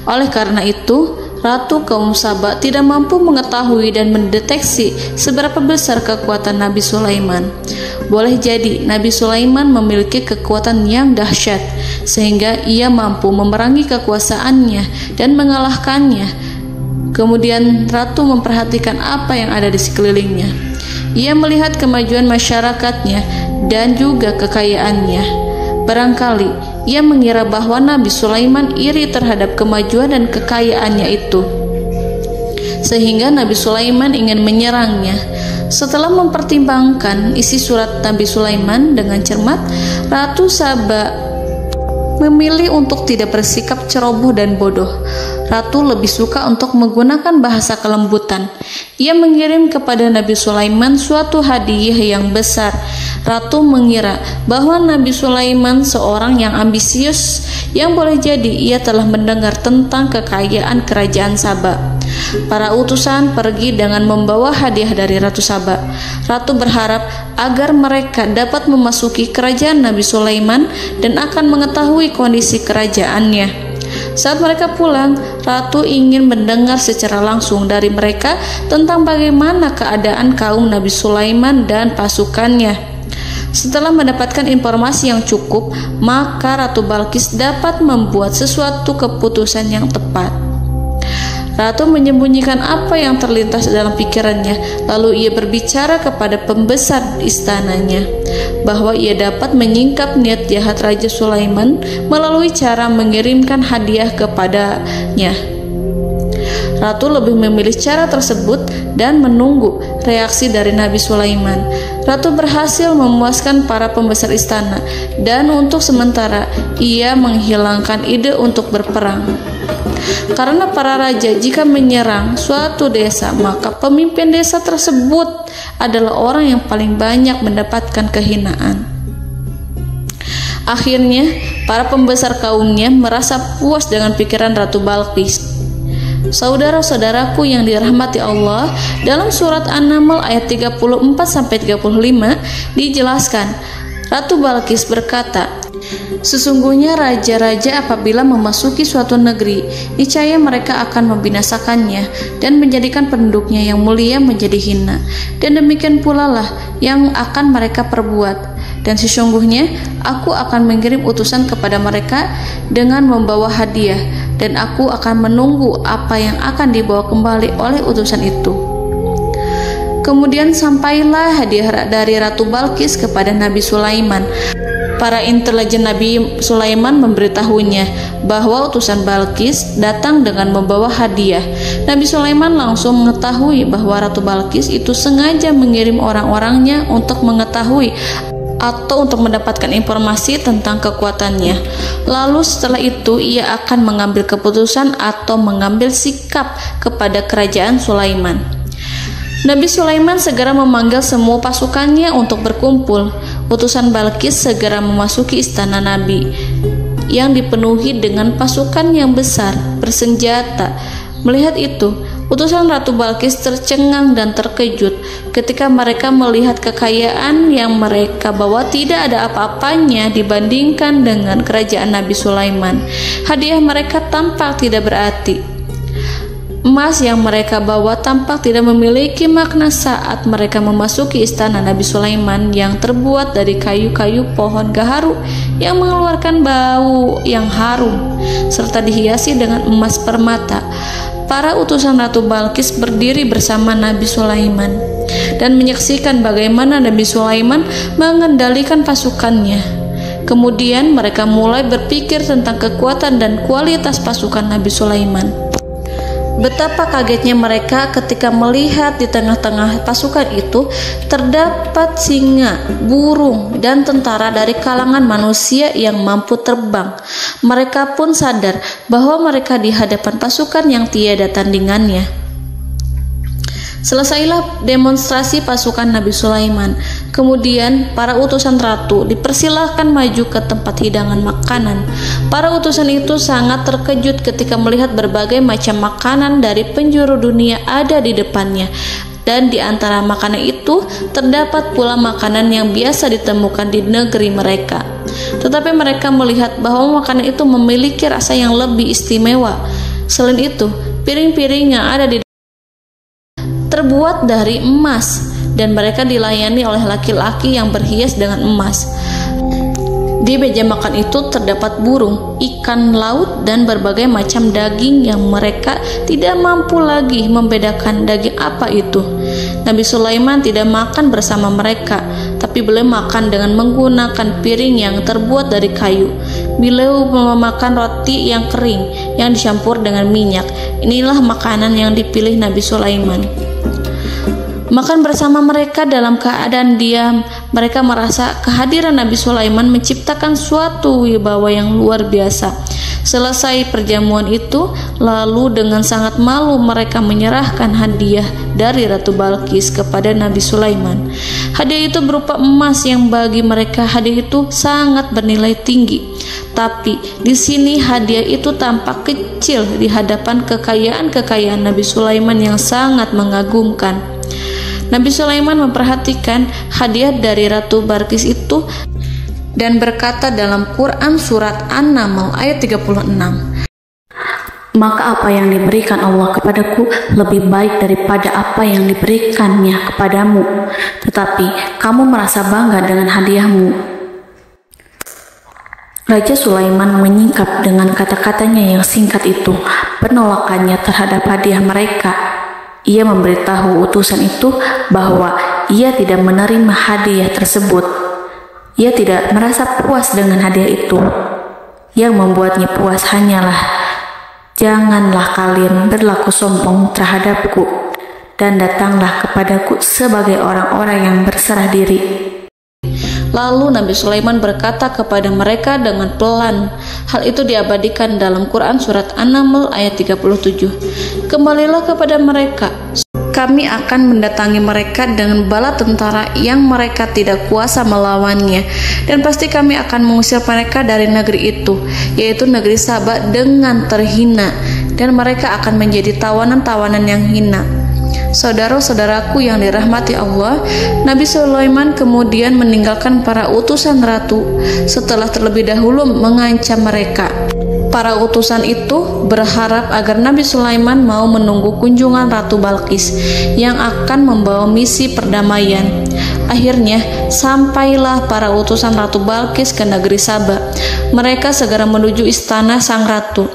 Oleh karena itu, Ratu kaum Saba tidak mampu mengetahui dan mendeteksi seberapa besar kekuatan Nabi Sulaiman. Boleh jadi Nabi Sulaiman memiliki kekuatan yang dahsyat, sehingga ia mampu memerangi kekuasaannya dan mengalahkannya. Kemudian Ratu memperhatikan apa yang ada di sekelilingnya. Ia melihat kemajuan masyarakatnya dan juga kekayaannya. Barangkali ia mengira bahwa Nabi Sulaiman iri terhadap kemajuan dan kekayaannya itu, sehingga Nabi Sulaiman ingin menyerangnya. Setelah mempertimbangkan isi surat Nabi Sulaiman dengan cermat, Ratu Saba memilih untuk tidak bersikap ceroboh dan bodoh. Ratu lebih suka untuk menggunakan bahasa kelembutan. Ia mengirim kepada Nabi Sulaiman suatu hadiah yang besar. Ratu mengira bahwa Nabi Sulaiman seorang yang ambisius, yang boleh jadi ia telah mendengar tentang kekayaan kerajaan Saba. Para utusan pergi dengan membawa hadiah dari Ratu Saba. Ratu berharap agar mereka dapat memasuki kerajaan Nabi Sulaiman dan akan mengetahui kondisi kerajaannya. Saat mereka pulang, Ratu ingin mendengar secara langsung dari mereka tentang bagaimana keadaan kaum Nabi Sulaiman dan pasukannya. Setelah mendapatkan informasi yang cukup, maka Ratu Balqis dapat membuat sesuatu keputusan yang tepat. Ratu menyembunyikan apa yang terlintas dalam pikirannya, lalu ia berbicara kepada pembesar istananya bahwa ia dapat menyingkap niat jahat Raja Sulaiman melalui cara mengirimkan hadiah kepadanya. Ratu lebih memilih cara tersebut dan menunggu reaksi dari Nabi Sulaiman. Ratu berhasil memuaskan para pembesar istana, dan untuk sementara ia menghilangkan ide untuk berperang. Karena para raja jika menyerang suatu desa, maka pemimpin desa tersebut adalah orang yang paling banyak mendapatkan kehinaan. Akhirnya, para pembesar kaumnya merasa puas dengan pikiran Ratu Balqis. Saudara-saudaraku yang dirahmati Allah, dalam surat An-Naml ayat 34-35 dijelaskan, Ratu Balqis berkata, "Sesungguhnya raja-raja apabila memasuki suatu negeri, niscaya mereka akan membinasakannya dan menjadikan penduduknya yang mulia menjadi hina, dan demikian pula lah yang akan mereka perbuat. Dan sesungguhnya aku akan mengirim utusan kepada mereka dengan membawa hadiah, dan aku akan menunggu apa yang akan dibawa kembali oleh utusan itu." Kemudian sampailah hadiah dari Ratu Balqis kepada Nabi Sulaiman. Para intelijen Nabi Sulaiman memberitahunya bahwa utusan Balqis datang dengan membawa hadiah. Nabi Sulaiman langsung mengetahui bahwa Ratu Balqis itu sengaja mengirim orang-orangnya untuk mengetahui atau untuk mendapatkan informasi tentang kekuatannya. Lalu setelah itu ia akan mengambil keputusan atau mengambil sikap kepada kerajaan Sulaiman. Nabi Sulaiman segera memanggil semua pasukannya untuk berkumpul. Utusan Balqis segera memasuki istana Nabi yang dipenuhi dengan pasukan yang besar bersenjata. Melihat itu, utusan Ratu Balqis tercengang dan terkejut ketika mereka melihat kekayaan yang mereka bawa tidak ada apa-apanya dibandingkan dengan kerajaan Nabi Sulaiman. Hadiah mereka tampak tidak berarti. Emas yang mereka bawa tampak tidak memiliki makna saat mereka memasuki istana Nabi Sulaiman yang terbuat dari kayu-kayu pohon gaharu yang mengeluarkan bau yang harum serta dihiasi dengan emas permata. Para utusan Ratu Balqis berdiri bersama Nabi Sulaiman dan menyaksikan bagaimana Nabi Sulaiman mengendalikan pasukannya. Kemudian mereka mulai berpikir tentang kekuatan dan kualitas pasukan Nabi Sulaiman. Betapa kagetnya mereka ketika melihat di tengah-tengah pasukan itu terdapat singa, burung, dan tentara dari kalangan manusia yang mampu terbang. Mereka pun sadar bahwa mereka di hadapan pasukan yang tiada tandingannya. Selesailah demonstrasi pasukan Nabi Sulaiman. Kemudian para utusan ratu dipersilahkan maju ke tempat hidangan makanan. Para utusan itu sangat terkejut ketika melihat berbagai macam makanan dari penjuru dunia ada di depannya. Dan di antara makanan itu terdapat pula makanan yang biasa ditemukan di negeri mereka. Tetapi mereka melihat bahwa makanan itu memiliki rasa yang lebih istimewa. Selain itu, Piring-piring yang ada di terbuat dari emas, dan mereka dilayani oleh laki-laki yang berhias dengan emas. Di meja makan itu terdapat burung, ikan laut, dan berbagai macam daging yang mereka tidak mampu lagi membedakan daging apa itu. Nabi Sulaiman tidak makan bersama mereka, tapi beliau makan dengan menggunakan piring yang terbuat dari kayu. Beliau memakan roti yang kering yang dicampur dengan minyak. Inilah makanan yang dipilih Nabi Sulaiman. Makan bersama mereka dalam keadaan diam, mereka merasa kehadiran Nabi Sulaiman menciptakan suatu wibawa yang luar biasa. Selesai perjamuan itu, lalu dengan sangat malu mereka menyerahkan hadiah dari Ratu Balqis kepada Nabi Sulaiman. Hadiah itu berupa emas yang bagi mereka hadiah itu sangat bernilai tinggi. Tapi di sini hadiah itu tampak kecil di hadapan kekayaan Nabi Sulaiman yang sangat mengagumkan. Nabi Sulaiman memperhatikan hadiah dari Ratu Balqis itu dan berkata dalam Quran surat An-Naml ayat 36, "Maka apa yang diberikan Allah kepadaku lebih baik daripada apa yang diberikannya kepadamu, tetapi kamu merasa bangga dengan hadiahmu." Raja Sulaiman menyingkap dengan kata-katanya yang singkat itu penolakannya terhadap hadiah mereka. Ia memberitahu utusan itu bahwa ia tidak menerima hadiah tersebut. Ia tidak merasa puas dengan hadiah itu. Yang membuatnya puas hanyalah, "Janganlah kalian berlaku sombong terhadapku, dan datanglah kepadaku sebagai orang-orang yang berserah diri." Lalu Nabi Sulaiman berkata kepada mereka dengan pelan. Hal itu diabadikan dalam Quran surat An-Naml ayat 37. "Kembalilah kepada mereka. Kami akan mendatangi mereka dengan bala tentara yang mereka tidak kuasa melawannya, dan pasti kami akan mengusir mereka dari negeri itu, yaitu negeri Saba, dengan terhina, dan mereka akan menjadi tawanan-tawanan yang hina." Saudara-saudaraku yang dirahmati Allah, Nabi Sulaiman kemudian meninggalkan para utusan ratu setelah terlebih dahulu mengancam mereka. Para utusan itu berharap agar Nabi Sulaiman mau menunggu kunjungan Ratu Balqis yang akan membawa misi perdamaian. Akhirnya sampailah para utusan Ratu Balqis ke negeri Saba. Mereka segera menuju istana sang ratu.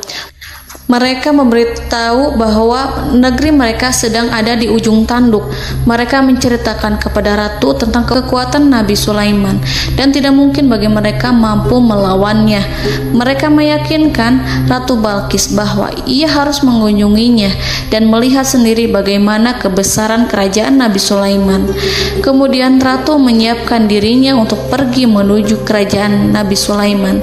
Mereka memberitahu bahwa negeri mereka sedang ada di ujung tanduk. Mereka menceritakan kepada ratu tentang kekuatan Nabi Sulaiman dan tidak mungkin bagi mereka mampu melawannya. Mereka meyakinkan Ratu Balqis bahwa ia harus mengunjunginya dan melihat sendiri bagaimana kebesaran kerajaan Nabi Sulaiman. Kemudian ratu menyiapkan dirinya untuk pergi menuju kerajaan Nabi Sulaiman.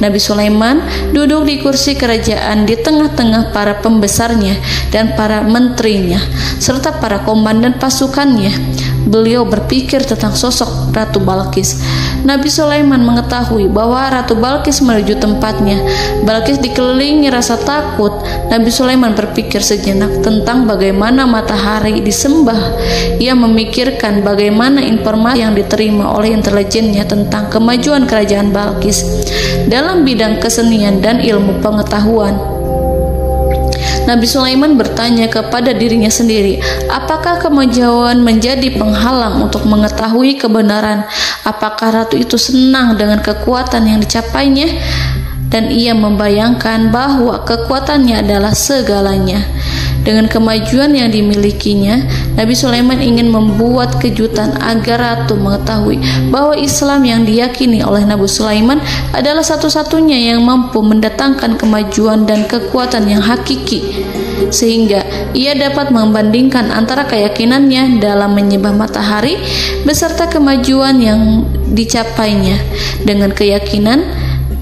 Nabi Sulaiman duduk di kursi kerajaan di tengah-tengah para pembesarnya dan para menterinya serta para komandan pasukannya. Beliau berpikir tentang sosok Ratu Balqis. Nabi Sulaiman mengetahui bahwa Ratu Balqis menuju tempatnya. Balqis dikelilingi rasa takut. Nabi Sulaiman berpikir sejenak tentang bagaimana matahari disembah. Ia memikirkan bagaimana informasi yang diterima oleh intelijennya tentang kemajuan kerajaan Balqis dalam bidang kesenian dan ilmu pengetahuan. Nabi Sulaiman bertanya kepada dirinya sendiri, apakah kemajuan menjadi penghalang untuk mengetahui kebenaran? Apakah ratu itu senang dengan kekuatan yang dicapainya? Dan ia membayangkan bahwa kekuatannya adalah segalanya. Dengan kemajuan yang dimilikinya, Nabi Sulaiman ingin membuat kejutan agar ratu mengetahui bahwa Islam yang diyakini oleh Nabi Sulaiman adalah satu-satunya yang mampu mendatangkan kemajuan dan kekuatan yang hakiki, sehingga ia dapat membandingkan antara keyakinannya dalam menyembah matahari beserta kemajuan yang dicapainya dengan keyakinan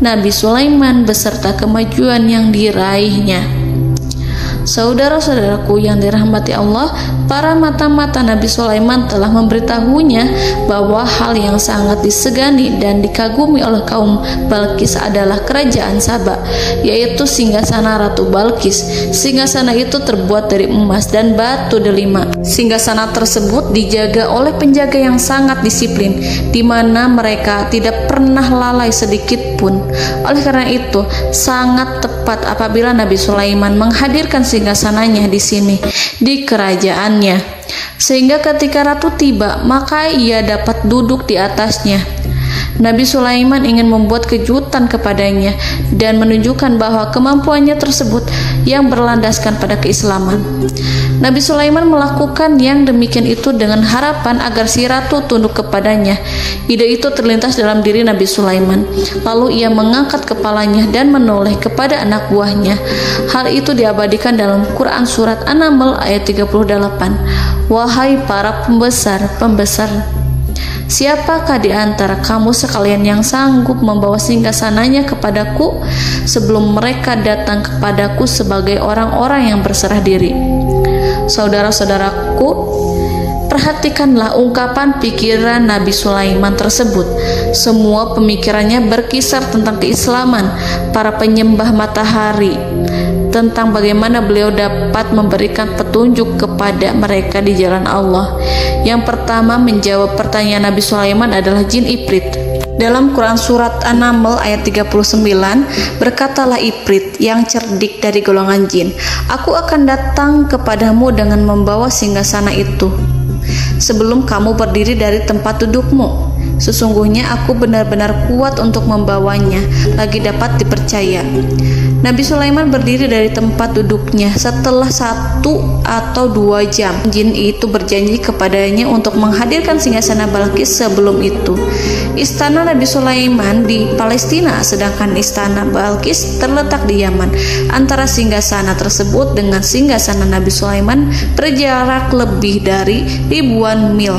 Nabi Sulaiman beserta kemajuan yang diraihnya. Saudara-saudaraku yang dirahmati Allah, para mata-mata Nabi Sulaiman telah memberitahunya bahwa hal yang sangat disegani dan dikagumi oleh kaum Balkis adalah kerajaan Saba, yaitu singgasana Ratu Balkis. Singgasana itu terbuat dari emas dan batu delima. Singgasana tersebut dijaga oleh penjaga yang sangat disiplin, di mana mereka tidak pernah lalai sedikit pun. Oleh karena itu, sangat tepat apabila Nabi Sulaiman menghadirkan singgasananya di sini, di kerajaannya, sehingga ketika ratu tiba, maka ia dapat duduk di atasnya. Nabi Sulaiman ingin membuat kejutan kepadanya dan menunjukkan bahwa kemampuannya tersebut yang berlandaskan pada keislaman. Nabi Sulaiman melakukan yang demikian itu dengan harapan agar si ratu tunduk kepadanya. Ide itu terlintas dalam diri Nabi Sulaiman. Lalu ia mengangkat kepalanya dan menoleh kepada anak buahnya. Hal itu diabadikan dalam Quran surat An-Naml ayat 38. Wahai para pembesar, siapakah di antara kamu sekalian yang sanggup membawa singgasananya kepadaku sebelum mereka datang kepadaku sebagai orang-orang yang berserah diri? Saudara-saudaraku, perhatikanlah ungkapan pikiran Nabi Sulaiman tersebut. Semua pemikirannya berkisar tentang keislaman, para penyembah matahari, tentang bagaimana beliau dapat memberikan petunjuk kepada mereka di jalan Allah. Yang pertama menjawab pertanyaan Nabi Sulaiman adalah jin Ifrit. Dalam Quran surat An-Naml ayat 39, berkatalah Ifrit yang cerdik dari golongan jin, aku akan datang kepadamu dengan membawa singgasana itu sebelum kamu berdiri dari tempat dudukmu. Sesungguhnya aku benar-benar kuat untuk membawanya, lagi dapat dipercaya. Nabi Sulaiman berdiri dari tempat duduknya setelah 1 atau 2 jam. Jin itu berjanji kepadanya untuk menghadirkan singgasana Balkis sebelum itu. Istana Nabi Sulaiman di Palestina, sedangkan istana Balkis terletak di Yaman. Antara singgasana tersebut dengan singgasana Nabi Sulaiman berjarak lebih dari ribuan mil.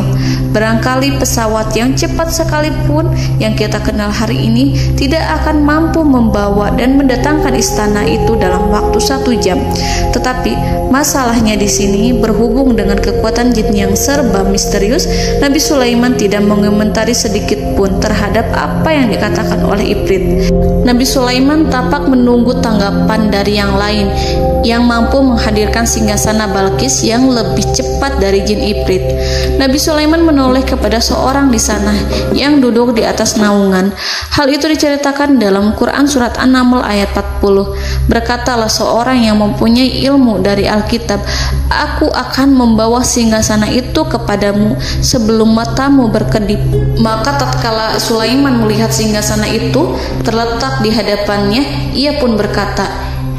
Barangkali pesawat yang cepat sekalipun yang kita kenal hari ini tidak akan mampu membawa dan mendatangkan istana itu dalam waktu 1 jam. Tetapi masalahnya di sini berhubung dengan kekuatan jin yang serba misterius. Nabi Sulaiman tidak mengomentari sedikit pun terhadap apa yang dikatakan oleh Ifrit. Nabi Sulaiman tampak menunggu tanggapan dari yang lain yang mampu menghadirkan singgasana Balkis yang lebih cepat dari jin Ifrit. Nabi Sulaiman menoleh kepada seorang di sana yang duduk di atas naungan. Hal itu diceritakan dalam Quran surat An-Naml ayat 40. Berkatalah seorang yang mempunyai ilmu dari Alkitab, aku akan membawa singgasana itu kepadamu sebelum matamu berkedip. Maka tatkala Sulaiman melihat singgasana itu terletak di hadapannya, ia pun berkata,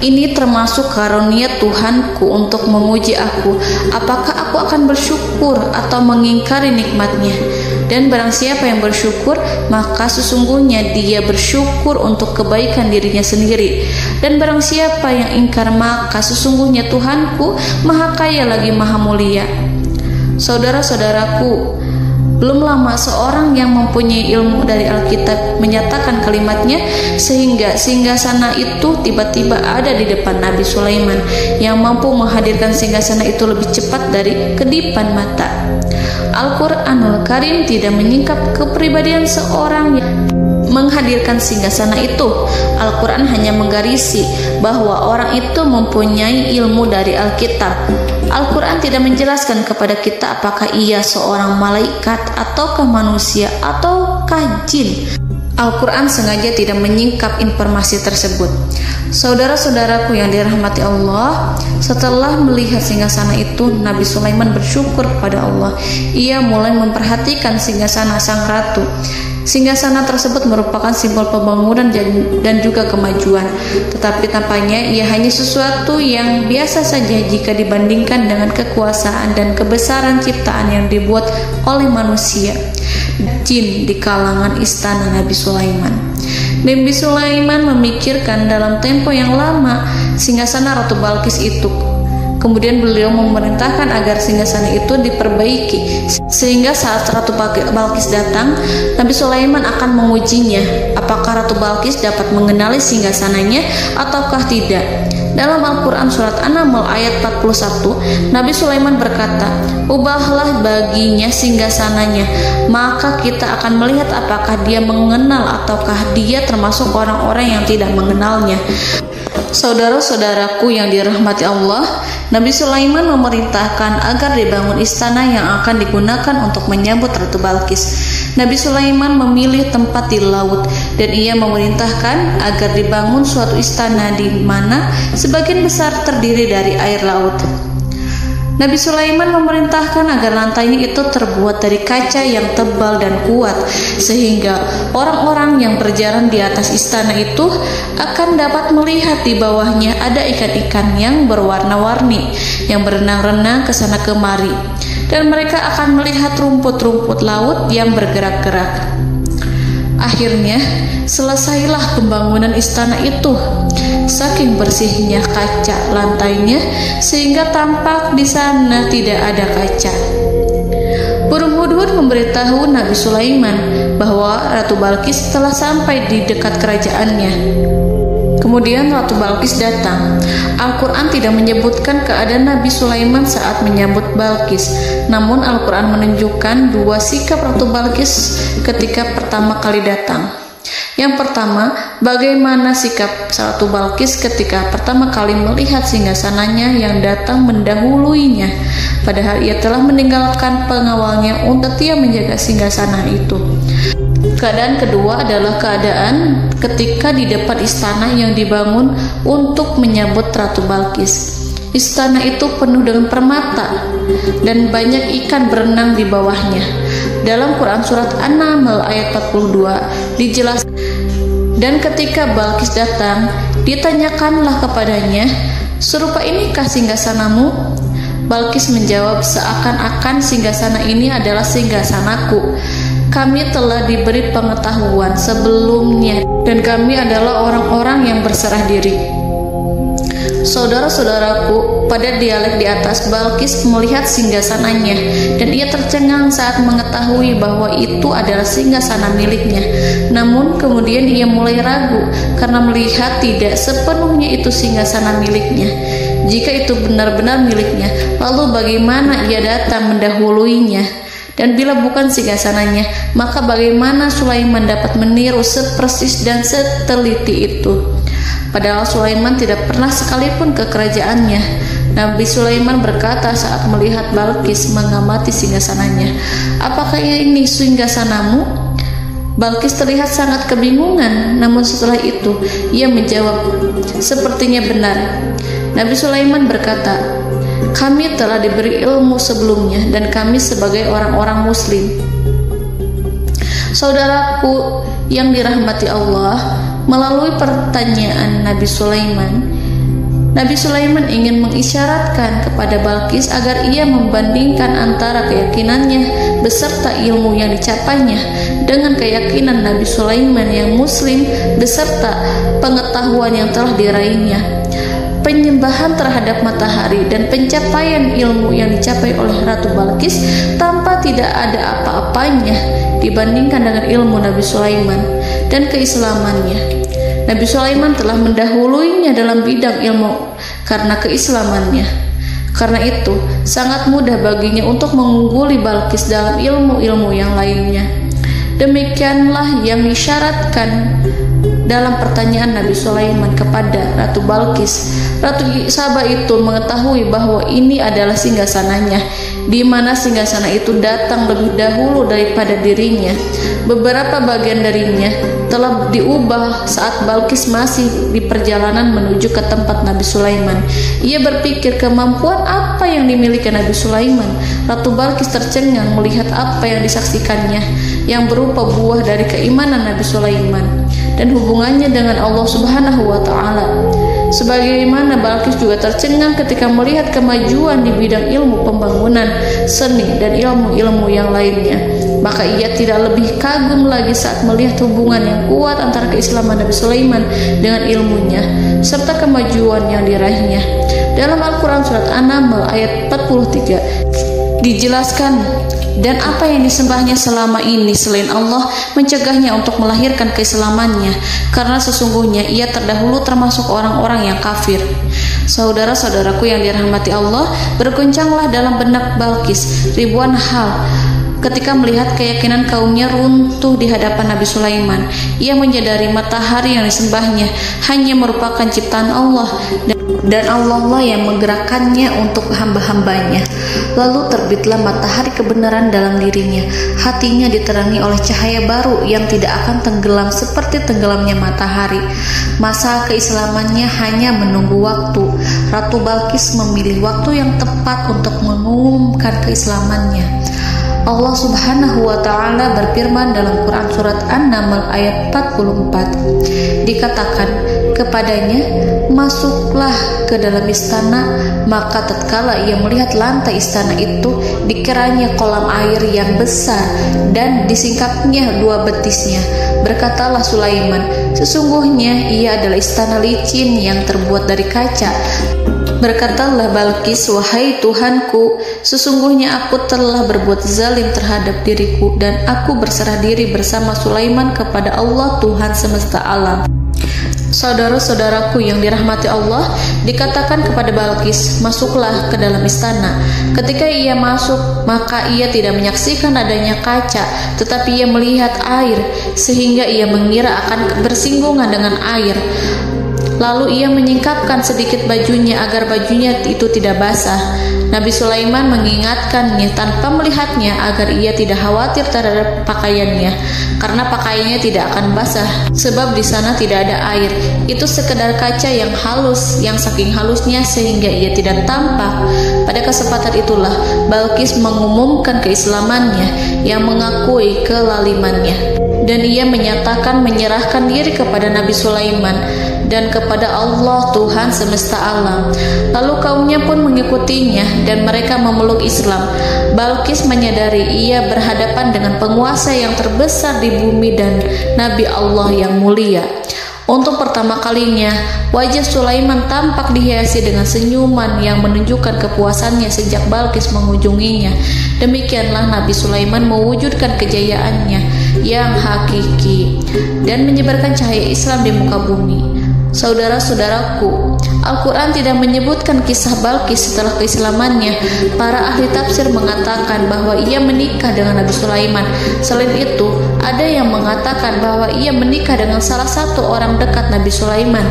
ini termasuk karunia Tuhanku untuk menguji aku. Apakah aku akan bersyukur atau mengingkari nikmatnya? Dan barang siapa yang bersyukur, maka sesungguhnya dia bersyukur untuk kebaikan dirinya sendiri. Dan barang siapa yang ingkar, maka sesungguhnya Tuhanku maha kaya lagi maha mulia. Saudara-saudaraku, belum lama seorang yang mempunyai ilmu dari Alkitab menyatakan kalimatnya, sehingga singgasana itu tiba-tiba ada di depan Nabi Sulaiman yang mampu menghadirkan singgasana itu lebih cepat dari kedipan mata. Al-Quranul Karim tidak menyingkap kepribadian seorang yang menghadirkan singgasana itu. Al-Quran hanya menggarisi bahwa orang itu mempunyai ilmu dari Alkitab. Al-Quran tidak menjelaskan kepada kita apakah ia seorang malaikat ataukah manusia ataukah jin. Al-Quran sengaja tidak menyingkap informasi tersebut. Saudara-saudaraku yang dirahmati Allah, setelah melihat singgasana itu, Nabi Sulaiman bersyukur kepada Allah. Ia mulai memperhatikan singgasana sang ratu. Singgasana tersebut merupakan simbol pembangunan dan juga kemajuan, tetapi tampaknya ia hanya sesuatu yang biasa saja jika dibandingkan dengan kekuasaan dan kebesaran ciptaan yang dibuat oleh manusia jin di kalangan istana Nabi Sulaiman. Nabi Sulaiman memikirkan dalam tempo yang lama singgasana Ratu Balkis itu. Kemudian beliau memerintahkan agar singgasana itu diperbaiki, sehingga saat Ratu Balkis datang, Nabi Sulaiman akan mengujinya apakah Ratu Balkis dapat mengenali singgasananya ataukah tidak. Dalam Al-Quran surat An-Naml ayat 41, Nabi Sulaiman berkata, "Ubahlah baginya singgasananya, maka kita akan melihat apakah dia mengenal ataukah dia termasuk orang-orang yang tidak mengenalnya." Saudara-saudaraku yang dirahmati Allah, Nabi Sulaiman memerintahkan agar dibangun istana yang akan digunakan untuk menyambut Ratu Balqis. Nabi Sulaiman memilih tempat di laut dan ia memerintahkan agar dibangun suatu istana di mana sebagian besar terdiri dari air laut. Nabi Sulaiman memerintahkan agar lantainya itu terbuat dari kaca yang tebal dan kuat, sehingga orang-orang yang berjalan di atas istana itu akan dapat melihat di bawahnya ada ikan-ikan yang berwarna-warni yang berenang-renang ke sana kemari, dan mereka akan melihat rumput-rumput laut yang bergerak-gerak. Akhirnya, selesailah pembangunan istana itu. Saking bersihnya kaca lantainya sehingga tampak di sana tidak ada kaca. Burung hudhud memberitahu Nabi Sulaiman bahwa Ratu Balqis telah sampai di dekat kerajaannya. Kemudian Ratu Balqis datang. Al-Quran tidak menyebutkan keadaan Nabi Sulaiman saat menyambut Balqis, namun Al-Quran menunjukkan dua sikap Ratu Balqis ketika pertama kali datang. Yang pertama, bagaimana sikap Ratu Balqis ketika pertama kali melihat singgasananya yang datang mendahuluinya, padahal ia telah meninggalkan pengawalnya untuk setia menjaga singgasana itu. Keadaan kedua adalah keadaan ketika di depan istana yang dibangun untuk menyambut Ratu Balqis. Istana itu penuh dengan permata dan banyak ikan berenang di bawahnya. Dalam Quran surat An-Naml ayat 42 dijelaskan, dan ketika Balqis datang, ditanyakanlah kepadanya, "Serupa inikah singgasanamu?" Balqis menjawab, "Seakan-akan singgasana ini adalah singgasanaku. Kami telah diberi pengetahuan sebelumnya dan kami adalah orang-orang yang berserah diri." Saudara-saudaraku, pada dialek di atas, Balqis melihat singgasananya dan ia tercengang saat mengetahui bahwa itu adalah singgasana miliknya. Namun kemudian ia mulai ragu karena melihat tidak sepenuhnya itu singgasana miliknya. Jika itu benar-benar miliknya, lalu bagaimana ia datang mendahuluinya? Dan bila bukan singgasananya, maka bagaimana Sulaiman dapat meniru sepersis dan seteliti itu? Padahal Sulaiman tidak pernah sekalipun ke kerajaannya. Nabi Sulaiman berkata saat melihat Balqis mengamati singgasananya, "Apakah ini singgasanamu?" Balqis terlihat sangat kebingungan, namun setelah itu ia menjawab, "Sepertinya benar." Nabi Sulaiman berkata, "Kami telah diberi ilmu sebelumnya dan kami sebagai orang-orang muslim." Saudaraku yang dirahmati Allah, melalui pertanyaan Nabi Sulaiman ingin mengisyaratkan kepada Balqis agar ia membandingkan antara keyakinannya beserta ilmu yang dicapainya dengan keyakinan Nabi Sulaiman yang muslim beserta pengetahuan yang telah diraihnya. Penyembahan terhadap matahari dan pencapaian ilmu yang dicapai oleh Ratu Balqis tanpa tidak ada apa-apanya dibandingkan dengan ilmu Nabi Sulaiman dan keislamannya. Nabi Sulaiman telah mendahuluinya dalam bidang ilmu karena keislamannya. Karena itu, sangat mudah baginya untuk mengungguli Balqis dalam ilmu-ilmu yang lainnya. Demikianlah yang disyaratkan dalam pertanyaan Nabi Sulaiman kepada Ratu Balqis. Ratu Saba itu mengetahui bahwa ini adalah singgasananya, di mana singgasana itu datang lebih dahulu daripada dirinya. Beberapa bagian darinya telah diubah saat Balqis masih di perjalanan menuju ke tempat Nabi Sulaiman. Ia berpikir kemampuan apa yang dimiliki Nabi Sulaiman. Ratu Balqis tercengang melihat apa yang disaksikannya, yang berupa buah dari keimanan Nabi Sulaiman dan hubungannya dengan Allah Subhanahu wa Ta'ala. Sebagaimana Balqis juga tercengang ketika melihat kemajuan di bidang ilmu pembangunan, seni, dan ilmu-ilmu yang lainnya. Maka ia tidak lebih kagum lagi saat melihat hubungan yang kuat antara keislaman Nabi Sulaiman dengan ilmunya, serta kemajuan yang diraihnya. Dalam Al-Quran surat An-Naml ayat 43 dijelaskan Dan apa yang disembahnya selama ini selain Allah mencegahnya untuk melahirkan keislamannya, karena sesungguhnya ia terdahulu termasuk orang-orang yang kafir. Saudara-saudaraku yang dirahmati Allah, bergoncanglah dalam benak Balqis ribuan hal ketika melihat keyakinan kaumnya runtuh di hadapan Nabi Sulaiman. Ia menyadari matahari yang disembahnya hanya merupakan ciptaan Allah, dan Allah lah yang menggerakkannya untuk hamba-hambanya. Lalu terbitlah matahari kebenaran dalam dirinya. Hatinya diterangi oleh cahaya baru yang tidak akan tenggelam seperti tenggelamnya matahari. Masa keislamannya hanya menunggu waktu. Ratu Balqis memilih waktu yang tepat untuk mengumumkan keislamannya. Allah Subhanahu wa Ta'ala berfirman dalam Quran Surat An-Naml ayat 44. Dikatakan kepadanya, masuklah ke dalam istana. Maka tatkala ia melihat lantai istana itu, dikiranya kolam air yang besar dan disingkapnya dua betisnya. Berkatalah Sulaiman, sesungguhnya ia adalah istana licin yang terbuat dari kaca. Berkatalah Balqis, wahai Tuhanku, sesungguhnya aku telah berbuat zalim terhadap diriku, dan aku berserah diri bersama Sulaiman kepada Allah Tuhan semesta alam. Saudara-saudaraku yang dirahmati Allah, dikatakan kepada Balqis, masuklah ke dalam istana. Ketika ia masuk, maka ia tidak menyaksikan adanya kaca, tetapi ia melihat air, sehingga ia mengira akan bersinggungan dengan air. Lalu ia menyingkapkan sedikit bajunya agar bajunya itu tidak basah. Nabi Sulaiman mengingatkannya tanpa melihatnya agar ia tidak khawatir terhadap pakaiannya, karena pakaiannya tidak akan basah, sebab di sana tidak ada air. Itu sekedar kaca yang halus, yang saking halusnya sehingga ia tidak tampak. Pada kesempatan itulah Balqis mengumumkan keislamannya yang mengakui kelalimannya, dan ia menyatakan menyerahkan diri kepada Nabi Sulaiman dan kepada Allah Tuhan semesta alam. Lalu kaumnya pun mengikutinya dan mereka memeluk Islam. Balqis menyadari ia berhadapan dengan penguasa yang terbesar di bumi dan Nabi Allah yang mulia. Untuk pertama kalinya, wajah Sulaiman tampak dihiasi dengan senyuman yang menunjukkan kepuasannya sejak Balqis mengunjunginya. Demikianlah Nabi Sulaiman mewujudkan kejayaannya yang hakiki dan menyebarkan cahaya Islam di muka bumi. Saudara-saudaraku, Al-Quran tidak menyebutkan kisah Balqis setelah keislamannya. Para ahli tafsir mengatakan bahwa ia menikah dengan Nabi Sulaiman. Selain itu, ada yang mengatakan bahwa ia menikah dengan salah satu orang dekat Nabi Sulaiman.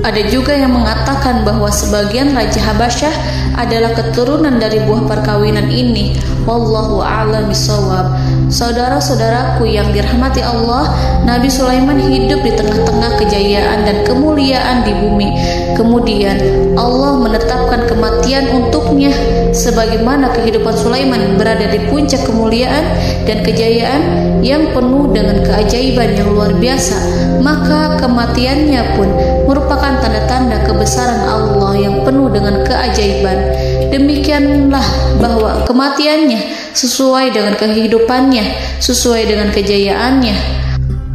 Ada juga yang mengatakan bahwa sebagian Raja Habasyah adalah keturunan dari buah perkawinan ini. Wallahu a'lam bishawab. Saudara-saudaraku yang dirahmati Allah, Nabi Sulaiman hidup di tengah-tengah kejayaan dan kemuliaan di bumi. Kemudian Allah menetapkan kematian untuknya, sebagaimana kehidupan Sulaiman berada di puncak kemuliaan dan kejayaan yang penuh dengan keajaiban yang luar biasa. Maka kematiannya pun merupakan tanda-tanda kebesaran Allah yang penuh dengan keajaiban. Demikianlah bahwa kematiannya sesuai dengan kehidupannya, sesuai dengan kejayaannya.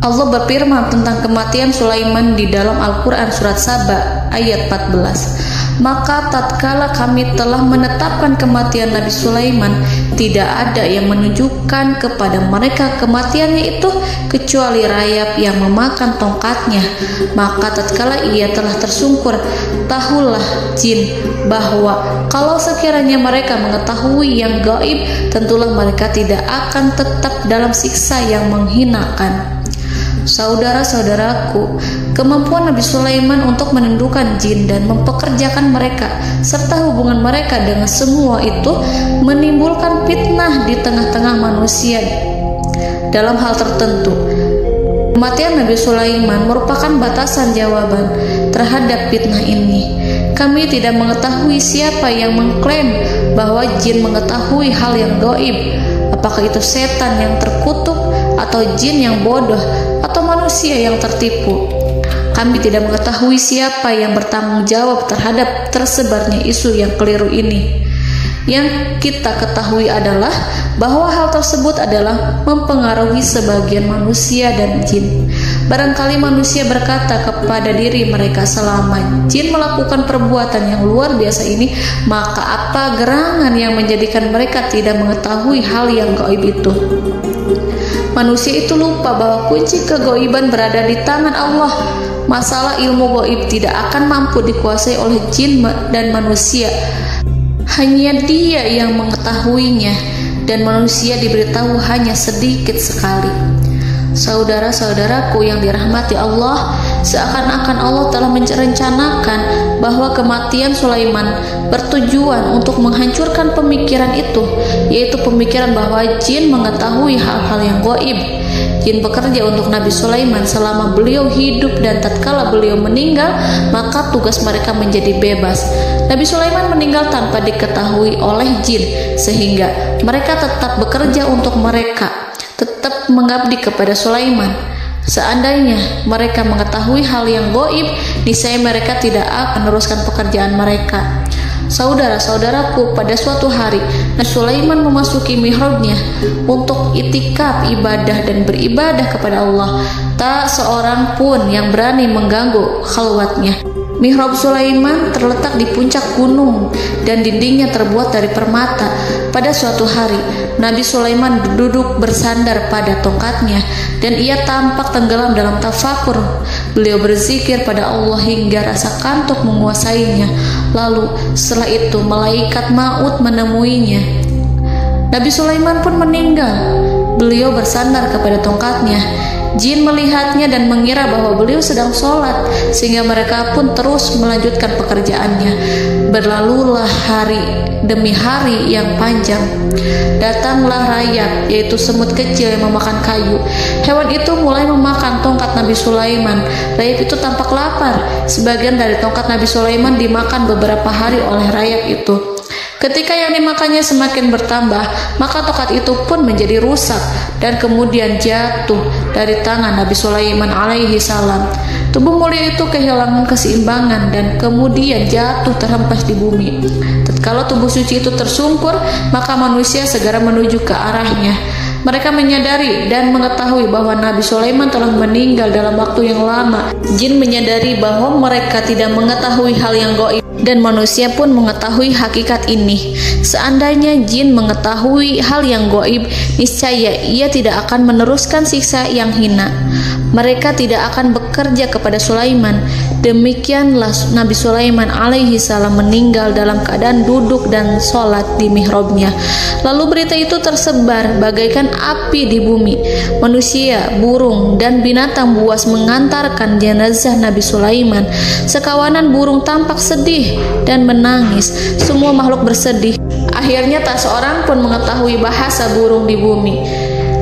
Allah berfirman tentang kematian Sulaiman di dalam Al-Quran Surat Saba ayat 14. Maka tatkala kami telah menetapkan kematian Nabi Sulaiman, tidak ada yang menunjukkan kepada mereka kematiannya itu kecuali rayap yang memakan tongkatnya. Maka tatkala ia telah tersungkur, tahulah jin bahwa kalau sekiranya mereka mengetahui yang gaib, tentulah mereka tidak akan tetap dalam siksa yang menghinakan. Saudara-saudaraku, kemampuan Nabi Sulaiman untuk menundukkan jin dan mempekerjakan mereka serta hubungan mereka dengan semua itu menimbulkan fitnah di tengah-tengah manusia dalam hal tertentu. Kematian Nabi Sulaiman merupakan batasan jawaban terhadap fitnah ini. Kami tidak mengetahui siapa yang mengklaim bahwa jin mengetahui hal yang gaib. Apakah itu setan yang terkutuk, atau jin yang bodoh, atau manusia yang tertipu? Kami tidak mengetahui siapa yang bertanggung jawab terhadap tersebarnya isu yang keliru ini. Yang kita ketahui adalah bahwa hal tersebut adalah mempengaruhi sebagian manusia dan jin. Barangkali manusia berkata kepada diri mereka, selama jin melakukan perbuatan yang luar biasa ini, maka apa gerangan yang menjadikan mereka tidak mengetahui hal yang gaib itu? Manusia itu lupa bahwa kunci kegaiban berada di tangan Allah. Masalah ilmu gaib tidak akan mampu dikuasai oleh jin dan manusia. Hanya Dia yang mengetahuinya, dan manusia diberitahu hanya sedikit sekali. Saudara-saudaraku yang dirahmati Allah, seakan-akan Allah telah merencanakan bahwa kematian Sulaiman bertujuan untuk menghancurkan pemikiran itu, yaitu pemikiran bahwa jin mengetahui hal-hal yang gaib. Jin bekerja untuk Nabi Sulaiman selama beliau hidup, dan tatkala beliau meninggal, maka tugas mereka menjadi bebas. Nabi Sulaiman meninggal tanpa diketahui oleh jin, sehingga mereka tetap bekerja untuk mereka, tetap mengabdi kepada Sulaiman. Seandainya mereka mengetahui hal yang gaib, niscaya mereka tidak akan meneruskan pekerjaan mereka. Saudara-saudaraku, pada suatu hari Nabi Sulaiman memasuki mihrabnya untuk itikaf ibadah dan beribadah kepada Allah. Tak seorang pun yang berani mengganggu khalwatnya. Mihrab Sulaiman terletak di puncak gunung dan dindingnya terbuat dari permata. Pada suatu hari, Nabi Sulaiman duduk bersandar pada tongkatnya dan ia tampak tenggelam dalam tafakur. Beliau berzikir pada Allah hingga rasa kantuk menguasainya. Lalu setelah itu malaikat maut menemuinya. Nabi Sulaiman pun meninggal. Beliau bersandar kepada tongkatnya. Jin melihatnya dan mengira bahwa beliau sedang sholat, sehingga mereka pun terus melanjutkan pekerjaannya. Berlalulah hari demi hari yang panjang. Datanglah rayap, yaitu semut kecil yang memakan kayu. Hewan itu mulai memakan tongkat Nabi Sulaiman. Rayap itu tampak lapar. Sebagian dari tongkat Nabi Sulaiman dimakan beberapa hari oleh rayap itu. Ketika yang dimakannya semakin bertambah, maka tongkat itu pun menjadi rusak dan kemudian jatuh dari tangan Nabi Sulaiman alaihi salam. Tubuh mulia itu kehilangan keseimbangan dan kemudian jatuh terhempas di bumi. Tatkala tubuh suci itu tersungkur, maka manusia segera menuju ke arahnya. Mereka menyadari dan mengetahui bahwa Nabi Sulaiman telah meninggal dalam waktu yang lama. Jin menyadari bahwa mereka tidak mengetahui hal yang gaib, dan manusia pun mengetahui hakikat ini. Seandainya jin mengetahui hal yang gaib, niscaya ia tidak akan meneruskan siksa yang hina. Mereka tidak akan bekerja kepada Sulaiman. Demikianlah Nabi Sulaiman alaihi salam meninggal dalam keadaan duduk dan sholat di mihrabnya. Lalu berita itu tersebar bagaikan api di bumi. Manusia, burung, dan binatang buas mengantarkan jenazah Nabi Sulaiman. Sekawanan burung tampak sedih dan menangis. Semua makhluk bersedih. Akhirnya tak seorang pun mengetahui bahasa burung di bumi.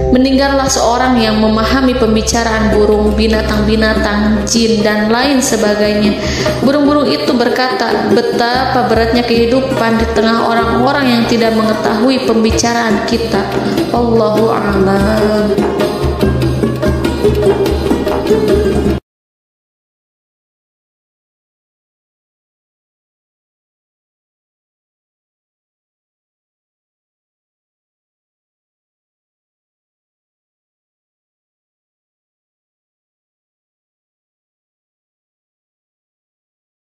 Meninggallah seorang yang memahami pembicaraan burung, binatang-binatang, jin, dan lain sebagainya. Burung-burung itu berkata, betapa beratnya kehidupan di tengah orang-orang yang tidak mengetahui pembicaraan kita. Wallahu a'lam.